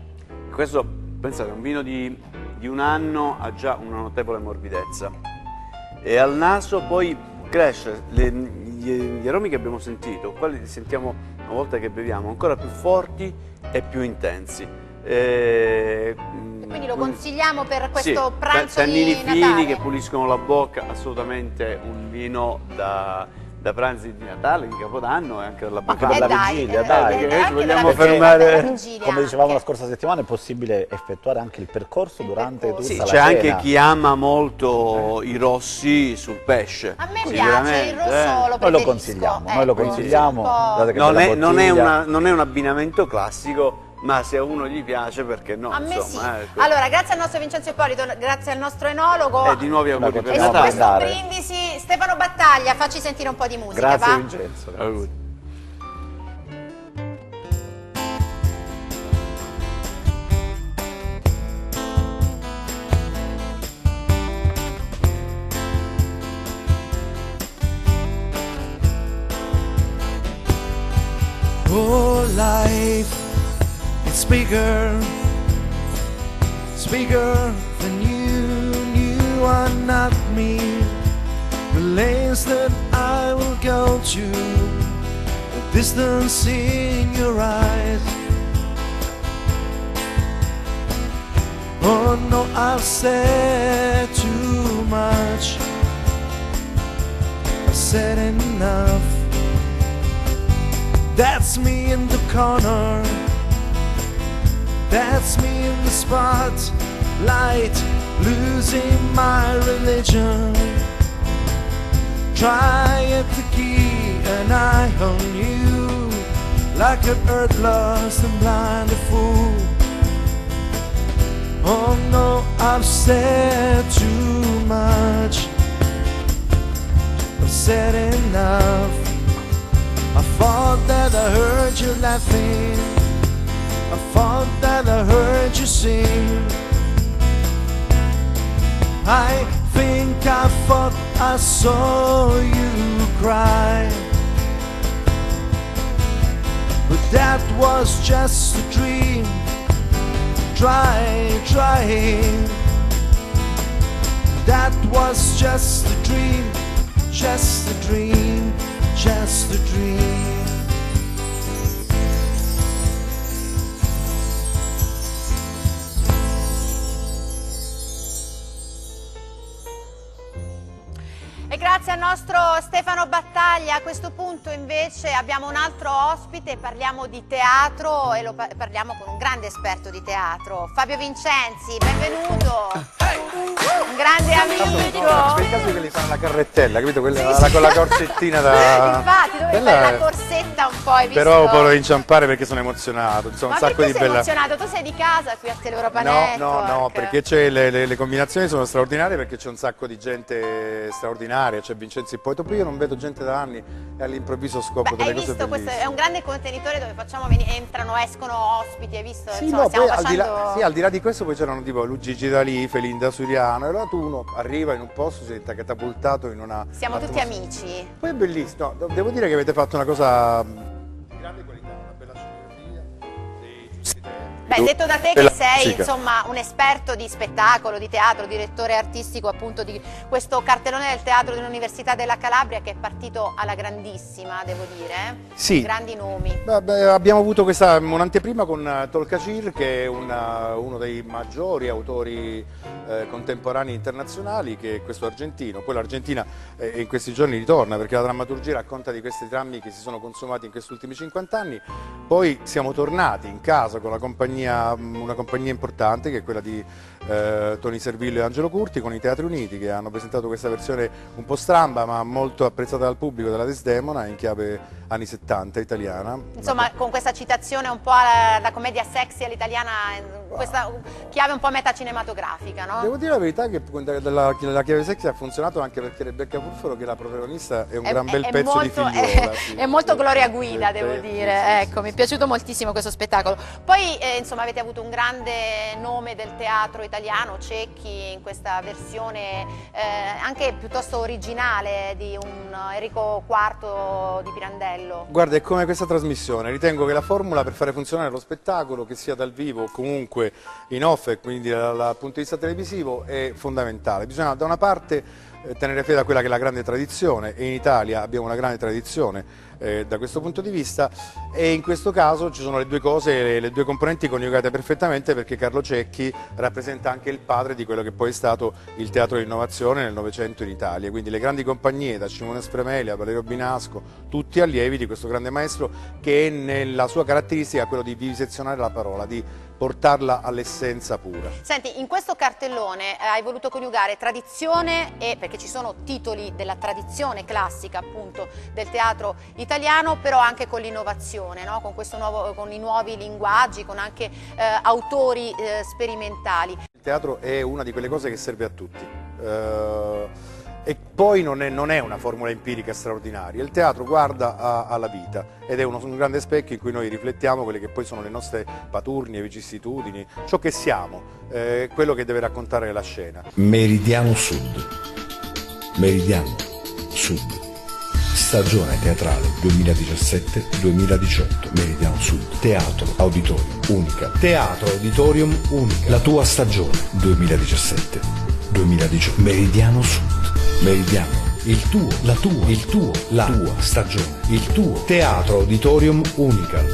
Questo, pensate, un vino di un anno ha già una notevole morbidezza. E al naso poi cresce, gli aromi che abbiamo sentito, quelli li sentiamo una volta che beviamo, ancora più forti e più intensi. Quindi lo consigliamo per questo pranzo tannini di Natale. fini che puliscono la bocca, assolutamente un vino da da pranzi di Natale, di Capodanno e anche dalla Anche per la vigilia, dai, perché ci vogliamo perché, fermare. come dicevamo la scorsa settimana, è possibile effettuare anche il percorso durante tutta Sì, la c'è cena. anche chi ama molto i rossi sul pesce. A me piace, il rosso lo Noi lo preferisco. consigliamo, noi lo consigliamo. Guardate che Non bella è, bottiglia. non è un abbinamento classico, ma se a uno gli piace, perché no? A me insomma, sì. ecco. Allora, grazie al nostro Vincenzo Ippolito, grazie al nostro enologo. E di nuovi auguri per E su Natale. questo brindisi, Stefano Battaglia, facci sentire un po' di musica, Grazie va? Vincenzo. Grazie. Oh, life, it's bigger, it's bigger than you are not me. The lanes that I will go to, the distance in your eyes. Oh no, I've said too much, I've said enough. That's me in the corner, that's me in the spotlight, losing my religion. Try to keep an eye on you, like an earth lost and blind a fool. Oh no, I've said too much, I've said enough. I thought that I heard you laughing, I thought that I heard you sing. I think I thought I saw you cry, but that was just a dream. Try, that was just a dream, just a dream, just a dream. E grazie al nostro Stefano Battaglia. A questo punto invece abbiamo un altro ospite, parliamo di teatro e parliamo con un grande esperto di teatro, Fabio Vincenzi, benvenuto. Un grande amico. Per caso che li fanno la carrettella, capito? Quella con la corsettina da... Infatti, dove fai la corsetta un po', hai visto? Però volevo inciampare perché sono emozionato, insomma, Ma un sacco perché di sei bella... emozionato? Tu sei di casa qui a Teleuropa Network. No, perché c'è le combinazioni sono straordinarie, perché c'è un sacco di gente straordinaria, c'è Vincenzi poi dopo io non vedo gente da anni e all'improvviso scopro delle cose visto, questo bellissime. è un grande contenitore dove facciamo entrano, escono ospiti, hai visto? Sì, Insomma, no, stiamo poi facendo... al di là di questo poi c'erano tipo Gigi D'Alì, Felinda Suriano, e allora tu uno arriva in un posto, si sente catapultato in una... Siamo tutti amici. Poi è bellissimo, no, devo dire che avete fatto una cosa di grande qualità, una bella scenografia, dei giusti tempi. Beh, detto da te che sei Sì, insomma un esperto di spettacolo, di teatro, direttore artistico appunto di questo cartellone del teatro dell'Università della Calabria che è partito alla grandissima, devo dire, Sì. grandi nomi. Abbiamo avuto un'anteprima con Tolkachir, che è uno dei maggiori autori contemporanei internazionali, che è questo argentino. Poi l'Argentina in questi giorni ritorna perché la drammaturgia racconta di questi drammi che si sono consumati in questi ultimi 50 anni. Poi siamo tornati in casa con una compagnia importante che è quella di Tony Servillo e Angelo Curti con i Teatri Uniti, che hanno presentato questa versione un po' stramba ma molto apprezzata dal pubblico della Desdemona in chiave anni 70 italiana. Insomma, con questa citazione un po' alla commedia sexy all'italiana, questa chiave un po' metacinematografica, no? Devo dire la verità che la chiave sexy ha funzionato anche perché Rebecca Furforo, che è la protagonista, è un gran bel pezzo di figliola. Sì. È molto Gloria Guida, devo Sì, dire, ecco, mi è piaciuto moltissimo questo spettacolo. Poi, insomma, avete avuto un grande nome del teatro italiano, Cecchi, in questa versione anche piuttosto originale di un Enrico IV di Pirandello. Guarda, è come questa trasmissione, ritengo che la formula per fare funzionare lo spettacolo, che sia dal vivo o comunque in off e quindi dal punto di vista televisivo, è fondamentale. Bisogna da una parte tenere fede a quella che è la grande tradizione, e in Italia abbiamo una grande tradizione da questo punto di vista, e in questo caso ci sono le due cose, le due componenti coniugate perfettamente, perché Carlo Cecchi rappresenta anche il padre di quello che poi è stato il teatro di innovazione nel Novecento in Italia, quindi le grandi compagnie da Simone Spremeli a Valerio Binasco, tutti allievi di questo grande maestro che nella sua caratteristica ha quello di vivisezionare la parola, di portarla all'essenza pura. Senti, in questo cartellone hai voluto coniugare tradizione perché ci sono titoli della tradizione classica appunto del teatro italiano, però anche con l'innovazione, no? con i nuovi linguaggi, con anche autori sperimentali. Il teatro è una di quelle cose che serve a tutti. E poi non è una formula empirica straordinaria, il teatro guarda alla vita ed è un grande specchio in cui noi riflettiamo quelle che poi sono le nostre paturnie, vicissitudini, ciò che siamo, quello che deve raccontare la scena. Meridiano Sud, Meridiano Sud, stagione teatrale 2017-2018, Meridiano Sud, teatro auditorium unica, teatro auditorium unica, la tua stagione 2017-2018, Meridiano Sud. Meridiano, il tuo, la tua, il tuo, la tua stagione, il tuo teatro auditorium unica. Il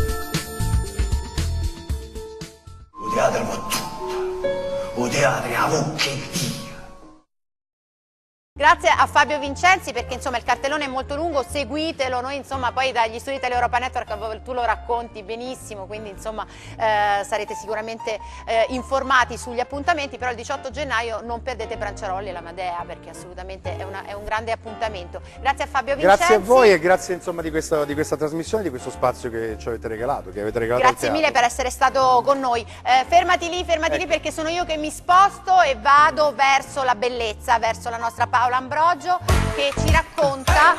teatro fa tutto, il teatro è la vocchia di Dio. Grazie a Fabio Vincenzi, perché insomma il cartellone è molto lungo, seguitelo, noi insomma poi dagli studi Teleeuropa Network tu lo racconti benissimo, quindi insomma sarete sicuramente informati sugli appuntamenti, però il 18 gennaio non perdete Branciarolli e la Madea, perché assolutamente è un grande appuntamento. Grazie a Fabio Vincenzi. Grazie a voi e grazie insomma di questa trasmissione, di questo spazio che ci avete regalato, Grazie mille per essere stato con noi. Fermati lì perché sono io che mi sposto e vado verso la bellezza, verso la nostra Paola Ambrogio, che ci racconta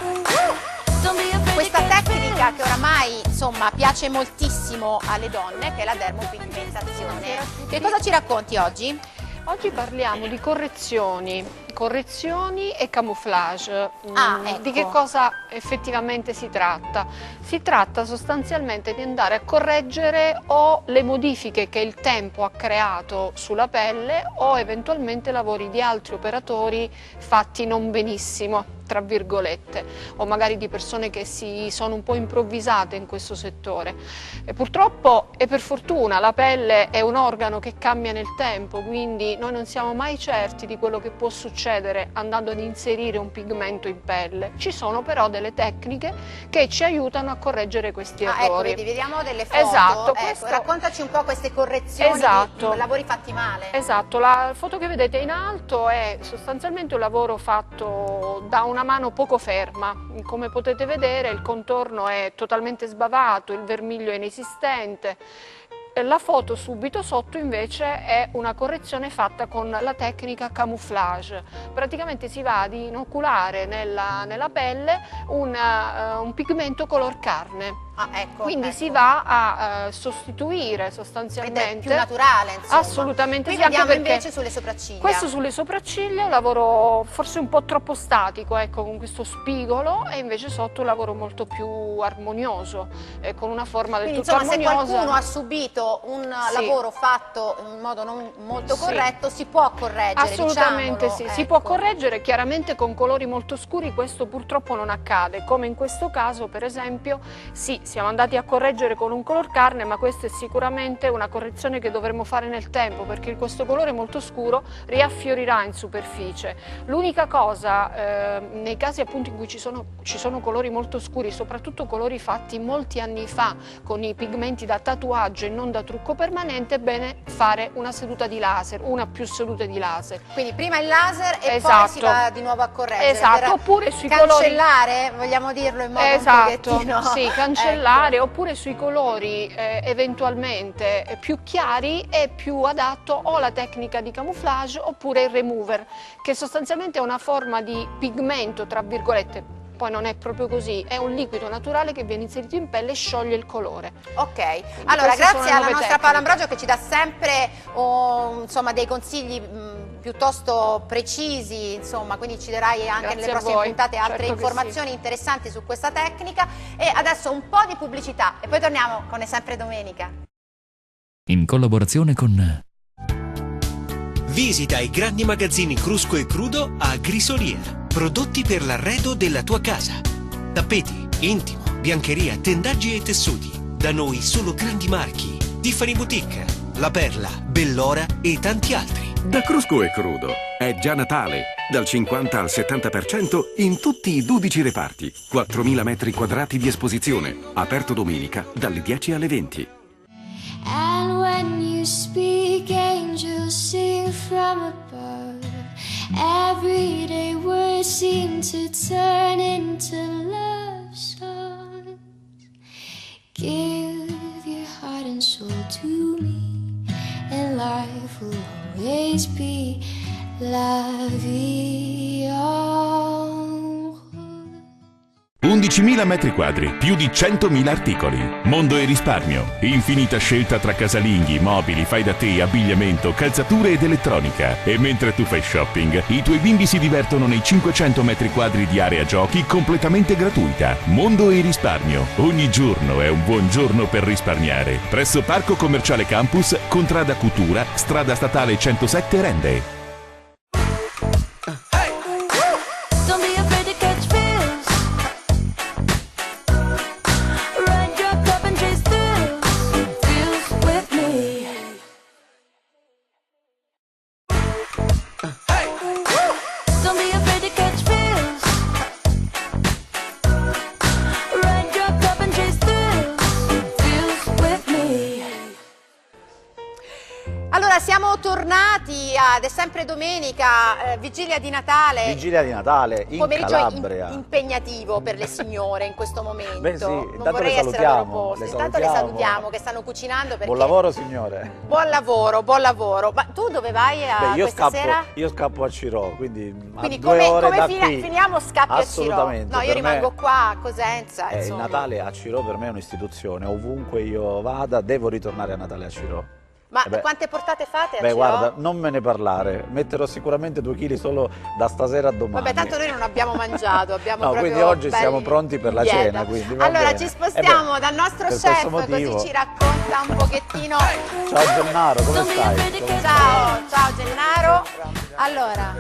questa tecnica che oramai insomma piace moltissimo alle donne, che è la dermopigmentazione. Che cosa ci racconti oggi? Oggi parliamo di correzioni e camouflage. Ecco. Di che cosa effettivamente si tratta? Si tratta sostanzialmente di andare a correggere o le modifiche che il tempo ha creato sulla pelle o eventualmente lavori di altri operatori fatti non benissimo, tra virgolette, o magari di persone che si sono un po' improvvisate in questo settore. E purtroppo e per fortuna la pelle è un organo che cambia nel tempo, quindi noi non siamo mai certi di quello che può succedere andando ad inserire un pigmento in pelle. Ci sono però delle tecniche che ci aiutano a correggere questi errori. Ecco, vediamo delle foto. Esatto, raccontaci un po' queste correzioni di lavori fatti male. Esatto, la foto che vedete in alto è sostanzialmente un lavoro fatto da una mano poco ferma. Come potete vedere il contorno è totalmente sbavato, il vermiglio è inesistente. La foto subito sotto invece è una correzione fatta con la tecnica camouflage. Praticamente si va ad inoculare nella pelle un pigmento color carne. Quindi si va a sostituire sostanzialmente. Ed è più naturale, insomma. Assolutamente Qui sì, anche vediamo perché invece sulle sopracciglia. Questo sulle sopracciglia è un lavoro forse un po' troppo statico, ecco, con questo spigolo, e invece sotto un lavoro molto più armonioso, con una forma del tutto insomma, armoniosa. se qualcuno ha subito un lavoro fatto in modo non molto corretto, si può correggere. Assolutamente diciamolo, sì, si può correggere chiaramente con colori molto scuri. Questo purtroppo non accade, come in questo caso per esempio. Sì, siamo andati a correggere con un color carne, ma questa è sicuramente una correzione che dovremo fare nel tempo, perché questo colore molto scuro riaffiorirà in superficie. L'unica cosa, nei casi appunto in cui ci sono colori molto scuri, soprattutto colori fatti molti anni fa con i pigmenti da tatuaggio e non da trucco permanente, è bene fare una seduta di laser, una più sedute di laser. Quindi prima il laser e poi si va di nuovo a correggere. Esatto, oppure sui cancellare, vogliamo dirlo in modo un pochettino. Sì, cancellare, oppure sui colori eventualmente più chiari è più adatto o la tecnica di camouflage oppure il remover, che sostanzialmente è una forma di pigmento, tra virgolette. Poi non è proprio così, è un liquido naturale che viene inserito in pelle e scioglie il colore. Ok, allora grazie alla nostra Paola Ambrogio, che ci dà sempre insomma, dei consigli piuttosto precisi, insomma, quindi ci darai anche nelle prossime puntate altre informazioni interessanti su questa tecnica. E adesso un po' di pubblicità e poi torniamo con È sempre domenica. In collaborazione con... Visita i grandi magazzini Crusco e Crudo a Grisolier. Prodotti per l'arredo della tua casa. Tappeti, intimo, biancheria, tendaggi e tessuti. Da noi solo grandi marchi. Tiffany Boutique, La Perla, Bellora e tanti altri. Da Crusco e Crudo è già Natale. Dal 50 al 70% in tutti i 12 reparti. 4.000 metri quadrati di esposizione. Aperto domenica dalle 10 alle 20. And when you speak, angels sing from above. Everyday words seem to turn into love songs. Give your heart and soul to me, and life will always be la vie en 11.000 metri quadri, più di 100.000 articoli. Mondo e risparmio. Infinita scelta tra casalinghi, mobili, fai da te, abbigliamento, calzature ed elettronica. E mentre tu fai shopping, i tuoi bimbi si divertono nei 500 metri quadri di area giochi completamente gratuita. Mondo e risparmio. Ogni giorno è un buon giorno per risparmiare. Presso Parco Commerciale Campus, Contrada Cutura, strada statale 107 Rende. Allora siamo tornati ed è sempre domenica, vigilia di Natale. Vigilia di Natale in pomeriggio Calabria. impegnativo per le signore in questo momento. Beh sì, non intanto vorrei le essere al loro salutiamo, posto. le Intanto le salutiamo. salutiamo che stanno cucinando perché... Buon lavoro signore. Buon lavoro, buon lavoro. Ma tu dove vai Beh, questa sera? io scappo a Ciro, quindi Quindi a 2 ore da qui. finiamo scappi a Ciro? Assolutamente. No, io per rimango me, qua a Cosenza. il insomma. Natale a Ciro per me è un'istituzione, ovunque io vada devo ritornare a Natale a Ciro. Ma quante portate fate a Beh Ciro? guarda, non me ne parlare, metterò sicuramente 2 chili solo da stasera a domani. Vabbè, tanto noi non abbiamo mangiato, abbiamo No, proprio quindi oggi belli siamo pronti per la in dieta. cena, quindi va Allora bene. ci spostiamo dal nostro per chef, questo motivo. così ci racconta un pochettino. Ciao Gennaro, come stai? Ciao Gennaro. Allora,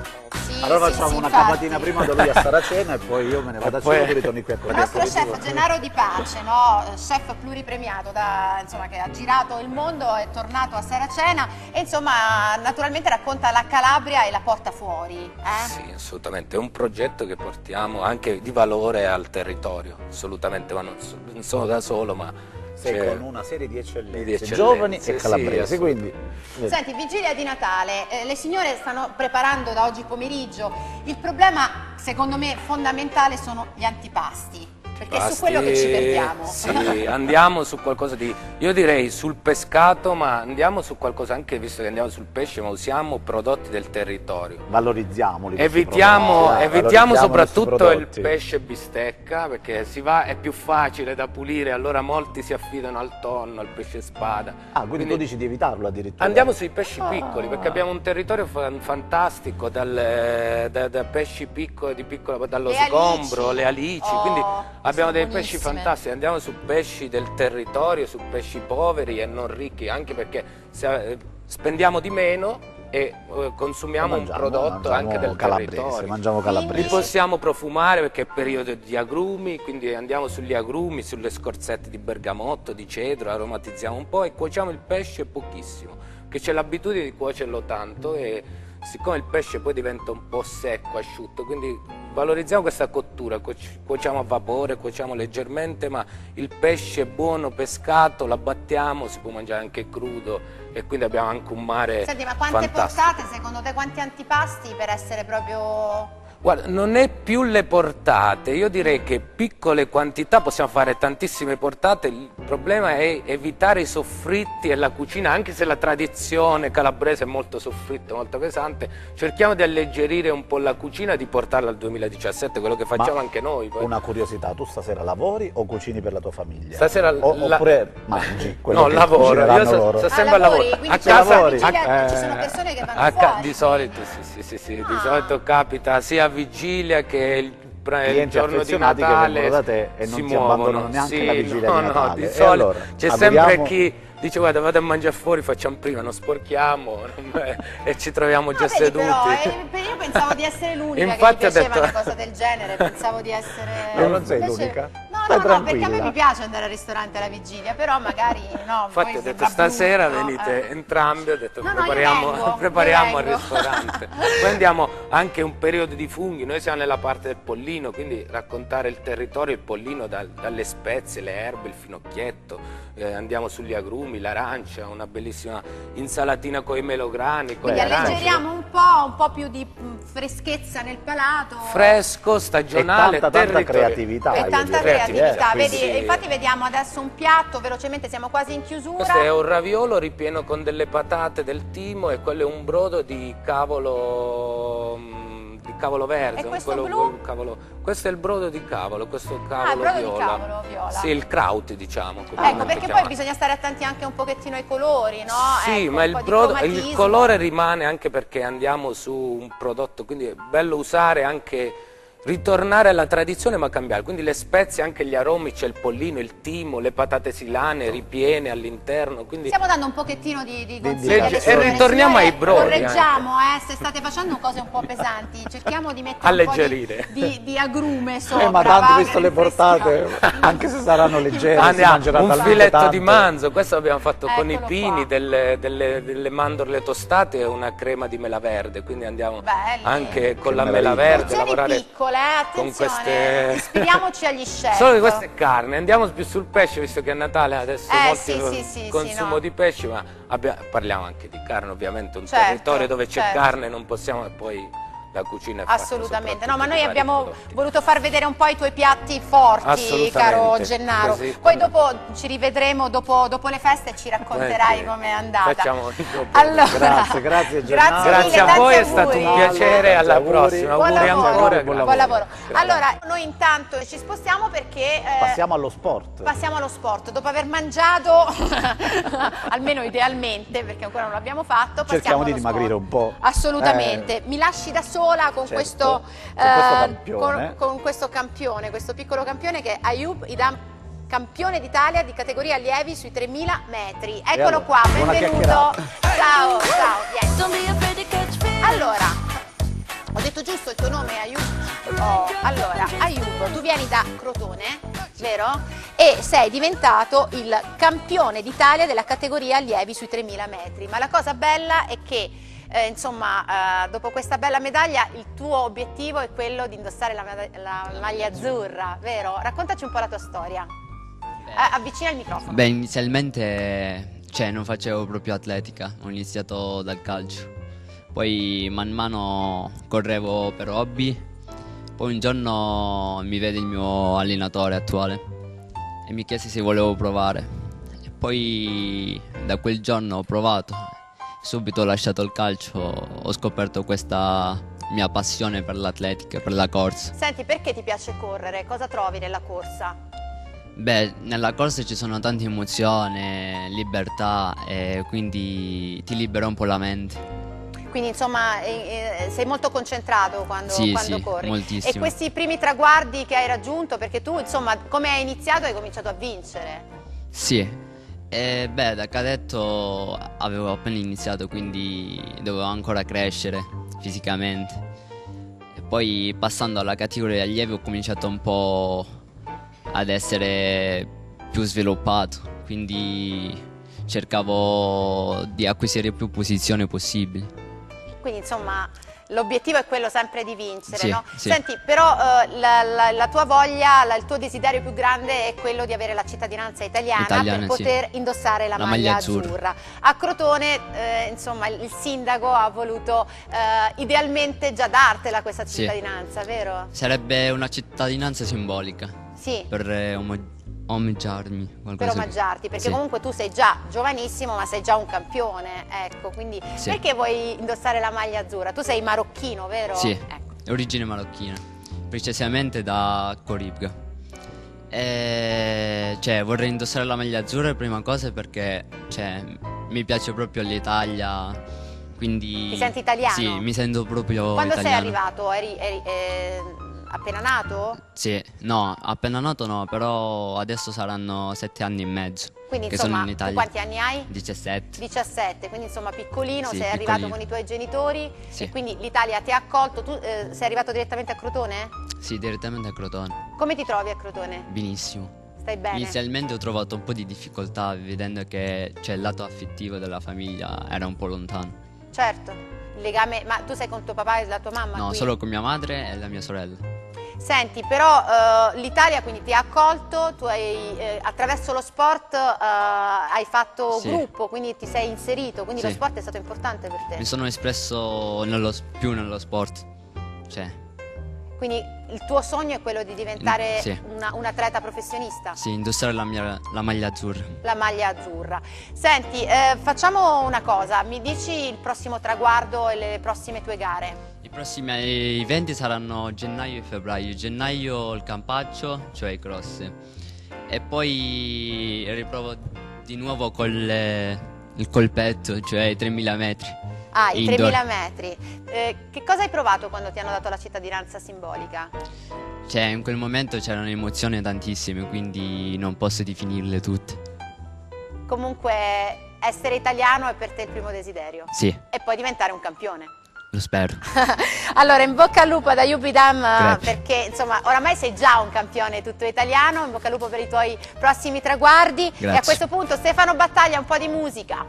Allora facciamo una infatti. capatina prima da lui a stare a cena e poi io me ne vado a cena e ritorni qui a Il correre. nostro chef Gennaro Di Pace, no? Chef pluripremiato insomma, che ha girato il mondo, è tornato a Saracena e insomma naturalmente racconta la Calabria e la porta fuori. Sì, assolutamente, è un progetto che portiamo anche di valore al territorio, assolutamente, ma non sono da solo, ma Sei con una serie di eccellenze, giovani e calabresi, quindi... Senti, vigilia di Natale, le signore stanno preparando da oggi pomeriggio, il problema secondo me fondamentale sono gli antipasti. Perché è su quello che ci perdiamo. Sì, andiamo su qualcosa di... Io direi sul pescato, ma andiamo su qualcosa anche, visto che andiamo sul pesce, ma usiamo prodotti del territorio. Valorizziamoli. Evitiamo soprattutto il pesce bistecca, perché è più facile da pulire, allora molti si affidano al tonno, al pesce spada. Ah, quindi tu dici di evitarlo addirittura? Andiamo sui pesci piccoli, perché abbiamo un territorio fantastico, da pesci piccoli, dallo sgombro, le alici, quindi abbiamo dei pesci fantastici, andiamo su pesci del territorio, su pesci poveri e non ricchi, anche perché spendiamo di meno e consumiamo un prodotto anche del territorio. Mangiamo calabrese. Li possiamo profumare perché è periodo di agrumi, quindi andiamo sugli agrumi, sulle scorzette di bergamotto, di cedro, aromatizziamo un po' e cuociamo il pesce pochissimo, che c'è l'abitudine di cuocerlo tanto e siccome il pesce poi diventa un po' secco, asciutto, quindi valorizziamo questa cottura, cuociamo a vapore, cuociamo leggermente, ma il pesce buono pescato l'abbattiamo, si può mangiare anche crudo e quindi abbiamo anche un mare Senti, ma quante fantastico. portate secondo te, quanti antipasti per essere proprio... Guarda, non è più le portate, io direi che piccole quantità possiamo fare tantissime portate, il problema è evitare i soffritti e la cucina, anche se la tradizione calabrese è molto soffritto, molto pesante, cerchiamo di alleggerire un po' la cucina e di portarla al 2017, quello che facciamo anche noi. Poi. Una curiosità, tu stasera lavori o cucini per la tua famiglia? Stasera oppure mangi quello No, che lavoro, cucineranno io loro? sto sempre al lavoro. Quindi A casa ci sono persone che vanno fuori. Di solito, sì, di solito capita sia vigilia che il giorno di affezionati che Natale vengono da te e non si ti abbandonano muovono. neanche la vigilia di Natale. di E solito allora, c'è auguriamo- sempre chi Dice guarda vado a mangiare fuori, facciamo prima, non sporchiamo e ci troviamo già vedi, seduti. Però, io pensavo di essere l'unica Infatti che mi piaceva ho detto- una cosa del genere, pensavo di essere... Non sei Invece- l'unica. No, perché a me mi piace andare al ristorante alla vigilia, però magari no. Infatti poi ho detto sembra stasera brutto, venite entrambi, ho detto No, no, io prepariamo, vengo. al ristorante. Poi andiamo anche un periodo di funghi, noi siamo nella parte del pollino, quindi raccontare il territorio, il pollino dalle spezie, le erbe, il finocchietto, andiamo sugli agrumi, l'arancia, una bellissima insalatina con i melograni, con Quindi le arance. alleggeriamo un po' più di freschezza nel palato. Fresco, stagionale, E tanta territorio. creatività. E tanta creatività. quindi- Vedi, infatti vediamo adesso un piatto, velocemente siamo quasi in chiusura. Questo è un raviolo ripieno con delle patate, del timo, e quello è un brodo di cavolo verde. E questo quello- blu? questo è il brodo di cavolo, questo è il cavolo il brodo di viola. cavolo viola. Sì, il kraut diciamo. Ecco, perché poi bisogna stare attenti anche un pochettino ai colori, no? Sì, Ecco, ma un il, po' di brodo, il cromatismo. colore rimane anche perché andiamo su un prodotto, quindi è bello usare anche, ritornare alla tradizione ma cambiare, quindi le spezie, anche gli aromi, c'è il pollino, il timo, le patate silane ripiene all'interno, quindi Stiamo dando un pochettino di consigli legge- alle e signore. ritorniamo ai brodi, Correggiamo, se state facendo cose un po' pesanti, cerchiamo di mettere Alleggerire. un po' di agrume sopra. ma tanto va, visto che le portate, anche se saranno leggere, si andiamo, mangerà un talmente filetto tanto. di manzo, questo l'abbiamo fatto con i Eccolo pini, delle mandorle tostate e una crema di mela verde, quindi andiamo Belli. anche con la meraviglia. mela verde, Porzioni lavorare piccole, con attenzione, queste... ispiriamoci agli chef. Solo che questa è carne, andiamo più sul pesce visto che a Natale adesso molti sì, consumo no. di pesce, ma parliamo anche di carne, ovviamente un Certo, territorio dove c'è certo. carne non possiamo, e poi la cucina è fatta Assolutamente, no, soprattutto ma di noi vari abbiamo prodotti. voluto far vedere un po' i tuoi piatti forti, Assolutamente, caro Gennaro. così Poi come- dopo ci rivedremo dopo le feste e ci racconterai com'è andata. Facciamo il dopo. Allora, Grazie Gennaro. grazie mille, a tanti voi, è auguri. stato un piacere, alla Auguri. prossima, Buon auguri lavoro, ancora. buon lavoro. Allora, noi intanto ci spostiamo perché Passiamo allo sport. passiamo allo sport. Dopo aver mangiato, almeno idealmente, perché ancora non l'abbiamo fatto, passiamo Cerchiamo di allo dimagrire sport. un po'. Assolutamente. Mi lasci da sola con Certo, questo campione. con questo campione, questo piccolo campione che è Ayub Idam, campione d'Italia di categoria allievi sui 3000 metri. Eccolo allora, qua, buona benvenuto. chiacchierata. Ciao, vieni. Allora, ho detto giusto il tuo nome, Ayub? Allora, Ayub, tu vieni da Crotone, vero? E sei diventato il campione d'Italia della categoria allievi sui 3000 metri. Ma la cosa bella è che dopo questa bella medaglia il tuo obiettivo è quello di indossare la maglia azzurra, vero? Raccontaci un po' la tua storia. Avvicina il microfono. Beh, inizialmente non facevo proprio atletica, ho iniziato dal calcio. Poi man mano correvo per hobby, poi un giorno mi vede il mio allenatore attuale e mi chiese se volevo provare. E poi da quel giorno ho provato. Subito ho lasciato il calcio, ho scoperto questa mia passione per l'atletica, per la corsa. Senti, perché ti piace correre? Cosa trovi nella corsa? Beh, nella corsa ci sono tante emozioni, libertà e quindi ti libera un po' la mente. Quindi insomma sei molto concentrato quando Sì, corri. moltissimo. E questi primi traguardi che hai raggiunto, perché tu insomma come hai iniziato hai cominciato a vincere. Sì. Beh, da cadetto avevo appena iniziato, quindi dovevo ancora crescere fisicamente. E poi passando alla categoria allievi ho cominciato un po' ad essere più sviluppato, quindi cercavo di acquisire più posizioni possibili. Quindi insomma l'obiettivo è quello sempre di vincere, Sì, no? sì. Senti, però la tua voglia, il tuo desiderio più grande è quello di avere la cittadinanza italiana per Sì. poter indossare la maglia azzurra. A Crotone, insomma, il sindaco ha voluto idealmente già dartela questa Sì. cittadinanza, vero? Sarebbe una cittadinanza simbolica. Sì. Per omaggiarmi, Per qualcosa. omaggiarti, perché Sì. comunque tu sei già giovanissimo ma sei già un campione, ecco, quindi Sì. perché vuoi indossare la maglia azzurra? Tu sei marocchino, vero? Sì, Ecco. è origine marocchina, precisamente da Coribga. Vorrei indossare la maglia azzurra prima cosa perché mi piace proprio l'Italia, quindi... Ti senti italiano? Sì, mi sento proprio Quando italiano. sei arrivato? Eri appena nato? Sì, no, appena nato no, però adesso saranno 7 anni e mezzo. Quindi che insomma, sono in Italia. tu quanti anni hai? 17. 17, quindi insomma piccolino, Sì, sei arrivato piccolino. con i tuoi genitori Sì. e quindi l'Italia ti ha accolto. Tu sei arrivato direttamente a Crotone? Sì, direttamente a Crotone. Come ti trovi a Crotone? Benissimo. Stai bene? Inizialmente ho trovato un po' di difficoltà vedendo che il lato affettivo della famiglia era un po' lontano. Certo, il legame, ma tu sei con tuo papà e la tua mamma No, qui? solo con mia madre e la mia sorella. Senti, però l'Italia quindi ti ha accolto, tu hai, attraverso lo sport hai fatto Sì. gruppo, quindi ti sei inserito, quindi Sì. lo sport è stato importante per te. Mi sono espresso più nello sport. Cioè, Quindi il tuo sogno è quello di diventare Sì. un atleta professionista? sì, indossare la maglia azzurra. La maglia azzurra. Senti, facciamo una cosa, mi dici il prossimo traguardo e le prossime tue gare? I prossimi eventi saranno gennaio e febbraio. Gennaio il campaccio, cioè i cross. E poi riprovo di nuovo con il colpetto, cioè i 3000 metri. Ah, i Indoor. 3000 metri. Che cosa hai provato quando ti hanno dato la cittadinanza simbolica? Cioè, in quel momento c'erano emozioni tantissime, quindi non posso definirle tutte. Comunque essere italiano è per te il primo desiderio? Sì, E poi diventare un campione. lo spero. Allora, in bocca al lupo da Ubidam, Grazie. perché insomma oramai sei già un campione tutto italiano, in bocca al lupo per i tuoi prossimi traguardi. Grazie. E a questo punto Stefano Battaglia, un po' di musica.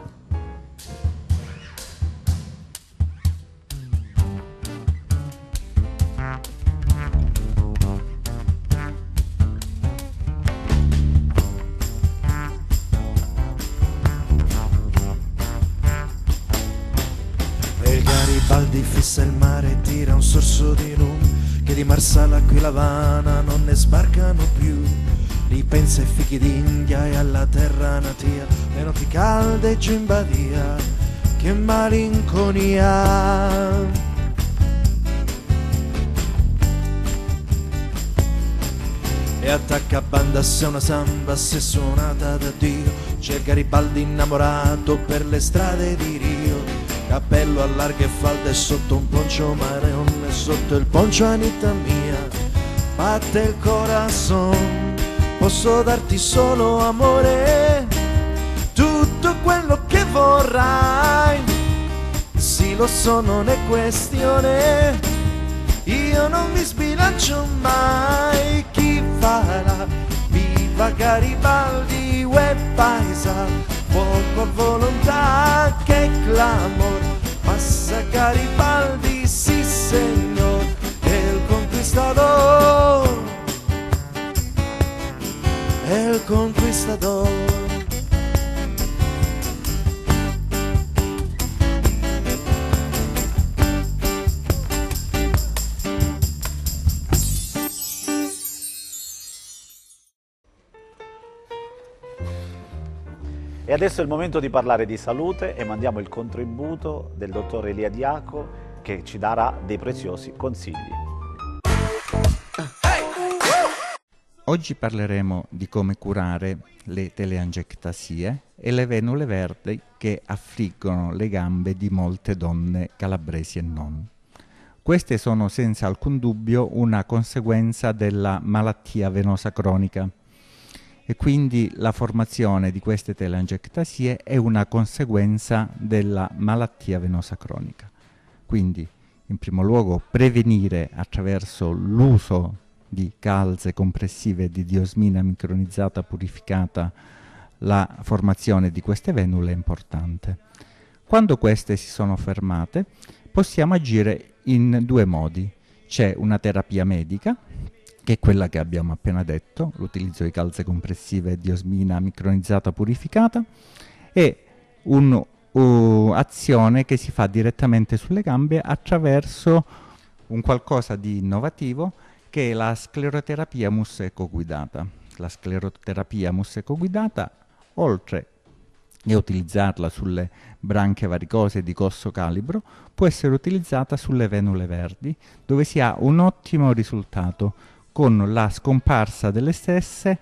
E il Garibaldi fissa il mare e tira un sorso di rum, che di Marsala qui l'Havana non ne sbarcano più. Ripensa ai fichi d'India e alla terra natia, le notti calde giù in badia, che malinconia. E attacca a banda se una samba si è suonata da Dio. C'è il Garibaldi innamorato per le strade di Rio, cappello a larghe falde sotto un poncio marrone, sotto il poncio Anita mia, batte il corazon. Posso darti solo amore, tutto quello che vorrai. Sì, lo so, non è questione, io non mi sbilancio mai. Chi farà? Viva Garibaldi, uè paesa, fuoco a volontà, che clamor. Passa Garibaldi, sì signor, el conquistador, el conquistador. E adesso è il momento di parlare di salute e mandiamo il contributo del dottor Elia Diaco che ci darà dei preziosi consigli. Oggi parleremo di come curare le teleangiectasie e le venule verdi che affliggono le gambe di molte donne calabresi e non. Queste sono senza alcun dubbio una conseguenza della malattia venosa cronica e quindi la formazione di queste teleangiectasie è una conseguenza della malattia venosa cronica. Quindi, in primo luogo, prevenire attraverso l'uso di calze compressive di diosmina micronizzata purificata la formazione di queste venule è importante. Quando queste si sono fermate, possiamo agire in due modi. C'è una terapia medica, che è quella che abbiamo appena detto, l'utilizzo di calze compressive di osmina micronizzata purificata, e un'azione che si fa direttamente sulle gambe attraverso un qualcosa di innovativo che è la scleroterapia musseco-guidata. La scleroterapia musseco-guidata, oltre a utilizzarla sulle branche varicose di grosso calibro, può essere utilizzata sulle venule verdi, dove si ha un ottimo risultato con la scomparsa delle stesse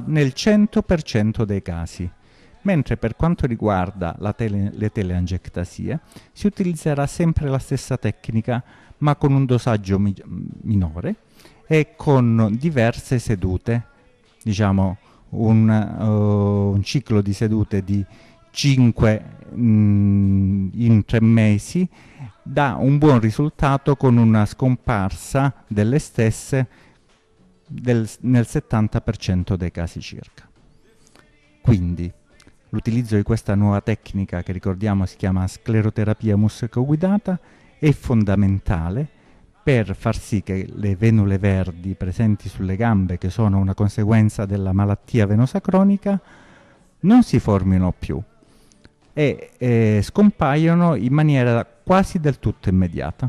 nel 100% dei casi. Mentre per quanto riguarda le teleangiectasie, si utilizzerà sempre la stessa tecnica, ma con un dosaggio minore e con diverse sedute, diciamo un ciclo di sedute di 5 in 3 mesi, dà un buon risultato con una scomparsa delle stesse nel 70% dei casi circa. Quindi l'utilizzo di questa nuova tecnica, che ricordiamo si chiama scleroterapia musicoguidata, è fondamentale per far sì che le venule verdi presenti sulle gambe, che sono una conseguenza della malattia venosa cronica, non si formino più e scompaiono in maniera quasi del tutto immediata.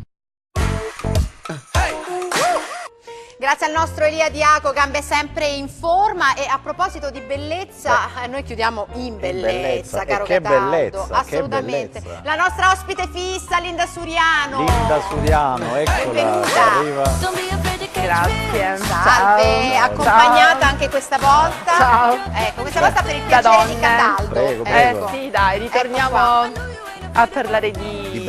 Grazie al nostro Elia Diaco, gambe sempre in forma. E a proposito di bellezza, noi chiudiamo in bellezza, caro che Cataldo. bellezza, assolutamente. che bellezza. La nostra ospite fissa, Linda Suriano. Linda Suriano, eccola, che arriva. Grazie. Salve, Ciao. accompagnata Ciao. anche questa volta. Ciao. Ecco, questa volta per il piacere di Cataldo. Prego, prego. Sì, dai, ritorniamo a parlare di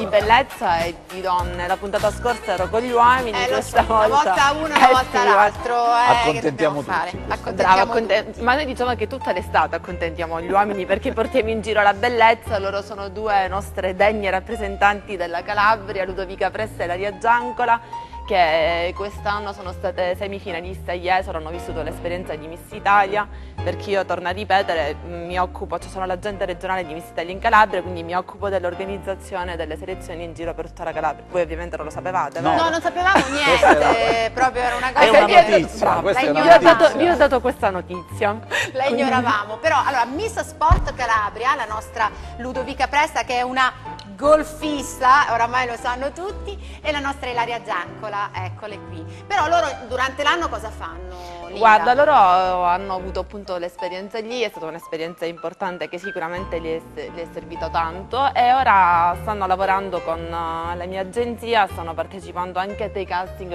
bellezza e di donne. La puntata scorsa ero con gli uomini, questa volta una volta uno, una volta l'altro. Accontentiamo tutti. Brava, ma noi diciamo che tutta l'estate accontentiamo gli uomini perché portiamo in giro la bellezza. Loro sono due nostre degne rappresentanti della Calabria, Ludovica Presta e Ilaria Giancola, che quest'anno sono state semifinaliste a Jesolo, hanno vissuto l'esperienza di Miss Italia, perché io, torno a ripetere, mi occupo, sono l'agente regionale di Miss Italia in Calabria, quindi mi occupo dell'organizzazione delle selezioni in giro per tutta la Calabria. Voi ovviamente non lo sapevate, vero? No, non sapevamo niente, proprio era una cosa... È una notizia, questa è una notizia. Vi ho dato questa notizia. La ignoravamo, però allora Miss Sport Calabria, la nostra Ludovica Presta, che è una golfista, oramai lo sanno tutti, e la nostra Ilaria Giancola, eccole qui. Però loro durante l'anno cosa fanno, Linda? Guarda, loro hanno avuto appunto l'esperienza lì, è stata un'esperienza importante che sicuramente gli è servito tanto, e ora stanno lavorando con la mia agenzia, stanno partecipando anche a dei casting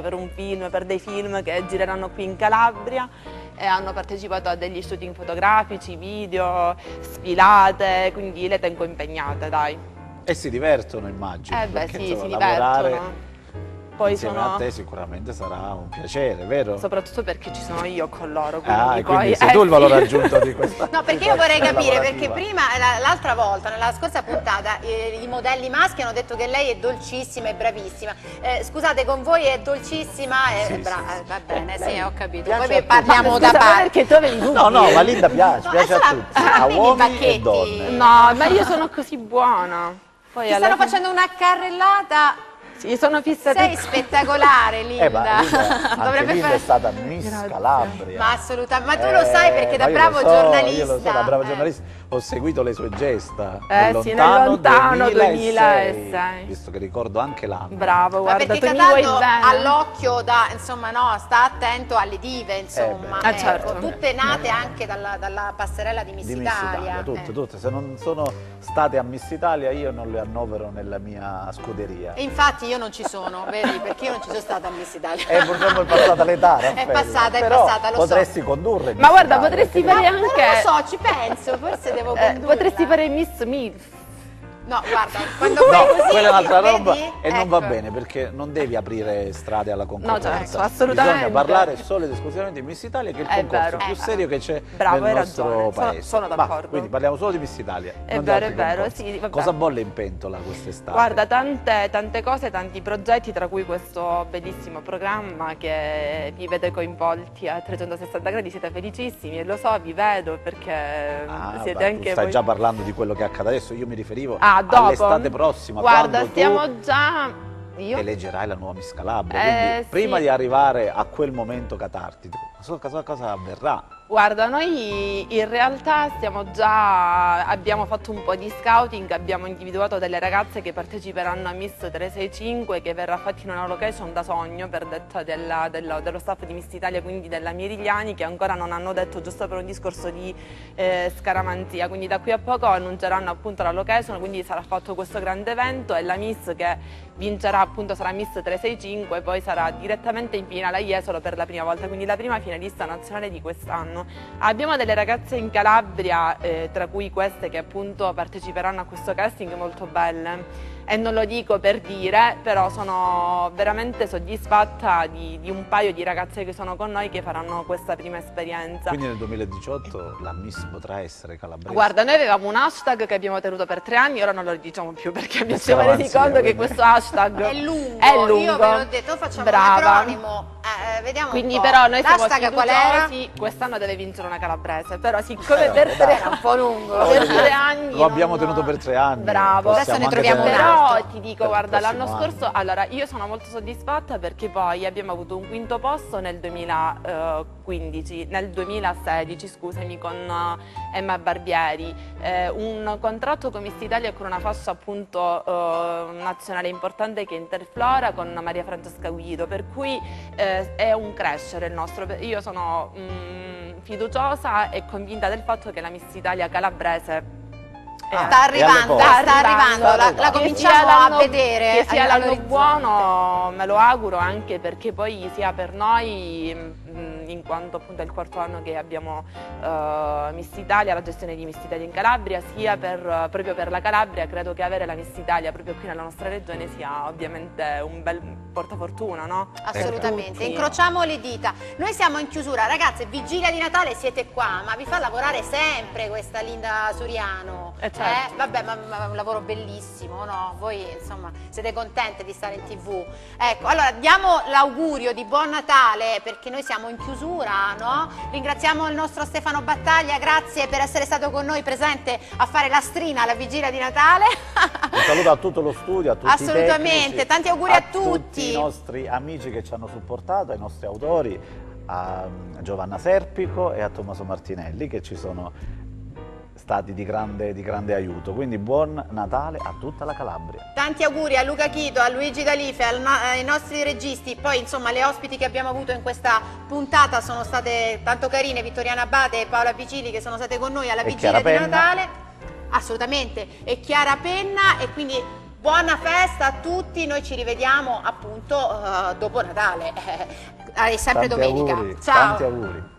per dei film che gireranno qui in Calabria, e hanno partecipato a degli shooting fotografici, video, sfilate, quindi le tengo impegnate, dai. E si divertono, immagino. Eh beh, perché, sì, insomma, si lavorare divertono. Poi insieme a te sicuramente sarà un piacere, vero? Soprattutto perché ci sono io con loro, quindi quindi sei tu il valore aggiunto di questa. No, perché io vorrei capire, perché prima, l'altra volta, nella scorsa puntata, i modelli maschi hanno detto che lei è dolcissima e bravissima. Scusate, con voi è dolcissima e va bene, sì, ho capito. Poi parliamo da parte. Perché tu avevi dubbi. No, ma Linda piace a tutti, a uomini e donne. No, ma io sono così buona. Poi Ti stanno facendo una carrellata. Sì, sono fissata. Sei spettacolare, Linda. Dovrebbe Linda è stata Miss Calabria. Ma assolutamente, ma tu lo sai perché da bravo giornalista. Io lo so, da bravo giornalista ho seguito le sue gesta. Sì, nel lontano 2006. Visto che ricordo anche l'anno. Bravo, guarda, perché tu mi vuoi Cataldo bene. all'occhio insomma, no, sta attento alle dive, insomma. Certo. Tutte nate anche dalla passerella di Miss Italia. Tutte. Se non sono state a Miss Italia io non le annovero nella mia scuderia. E infatti io non ci sono, vedi? Perché io non ci sono stata a Miss Italia. Purtroppo è passata l'età, È passata, lo potresti so. condurre. Ma guarda, potresti fare anche... Non lo so, ci penso, forse devo condurla. Potresti fare Miss Milf. No, guarda, quando fai così, quella è un'altra vedi? roba e non va bene perché non devi aprire strade alla concorrenza. No, certo, assolutamente. Bisogna parlare solo ed esclusivamente di Miss Italia, che è il concorso più serio che c'è nel nostro paese. Sono d'accordo. Quindi parliamo solo di MissItalia. È vero, sì. Vabbè. Cosa bolle in pentola quest'estate? Guarda, tante cose, tanti progetti, tra cui questo bellissimo programma che vi vede coinvolti a 360 gradi, siete felicissimi e lo so, vi vedo perché siete anche tu stai voi... già parlando di quello che accade adesso, io mi riferivo dopo? all'estate prossima. Guarda, stiamo stiamo già... Io? Eleggerai la nuova Miss Calabria, quindi prima di arrivare a quel momento catartico, cosa avverrà? Guarda, noi in realtà abbiamo fatto un po' di scouting, abbiamo individuato delle ragazze che parteciperanno a Miss 365, che verrà fatta in una location da sogno per detta dello staff di Miss Italia, quindi della Mirigliani, che ancora non hanno detto, giusto per un discorso di scaramanzia, quindi da qui a poco annunceranno appunto la location, quindi sarà fatto questo grande evento e la Miss che vincerà appunto sarà Miss 365 e poi sarà direttamente in finale a Jesolo per la prima volta, quindi la prima finalista nazionale di quest'anno. pieno. Abbiamo delle ragazze in Calabria, tra cui queste che appunto parteciperanno a questo casting, molto belle. E non lo dico per dire, però sono veramente soddisfatta di un paio di ragazze che sono con noi che faranno questa prima esperienza. Quindi nel 2018 la Miss potrà essere calabrese? Guarda, noi avevamo un hashtag che abbiamo tenuto per 3 anni, ora non lo diciamo più perché ci siamo resi conto che questo hashtag è lungo. Io ve l'ho detto, facciamo un acronimo. Vediamo quindi un po'. però noi siamo L'hashtag qual era? Quest'anno deve vincere una calabrese, però siccome per 3 un po' lungo. Per 3 anni lo abbiamo tenuto per 3 anni. Bravo, adesso ne troviamo un però altro. ti dico, guarda, l'anno prossimo scorso, allora io sono molto soddisfatta perché poi abbiamo avuto un quinto posto nel 2015, nel 2016, scusami, con Emma Barbieri, un contratto con Miss Italia con una fascia appunto nazionale importante che è Interflora con Maria Francesca Guido, per cui è un crescere il nostro. Io sono fiduciosa e convinta del fatto che la Miss Italia calabrese sta arrivando, la cominciamo a vedere. Che sia l'anno buono, me lo auguro, anche perché poi sia per noi, in quanto appunto è il 4º anno che abbiamo Miss Italia, la gestione di Miss Italia in Calabria, sia proprio per la Calabria. Credo che avere la Miss Italia proprio qui nella nostra regione sia ovviamente un bel portafortuna, no? Assolutamente, incrociamo le dita. Noi siamo in chiusura, ragazze, vigilia di Natale, siete qua, ma vi fa lavorare sempre questa Linda Suriano. Certo. Vabbè, ma è un lavoro bellissimo, no? Voi insomma siete contente di stare in TV. Ecco, allora diamo l'augurio di buon Natale perché noi siamo in chiusura, no? Ringraziamo il nostro Stefano Battaglia, grazie per essere stato con noi presente a fare la strina alla vigilia di Natale. Un saluto a tutto lo studio, a tutti assolutamente, i tecnici, tanti auguri a tutti. I nostri amici che ci hanno supportato, ai nostri autori, a Giovanna Serpico e a Tommaso Martinelli che ci sono stati di grande aiuto. Quindi buon Natale a tutta la Calabria. Tanti auguri a Luca Chito, a Luigi D'Alife, ai nostri registi. Poi insomma le ospiti che abbiamo avuto in questa puntata sono state tanto carine, Vittoriana Abate e Paola Picilli, che sono state con noi alla vigilia di Natale. Assolutamente, e Chiara Penna, e quindi buona festa a tutti. Noi ci rivediamo appunto dopo Natale, è sempre Tanti domenica. auguri, Ciao. tanti auguri.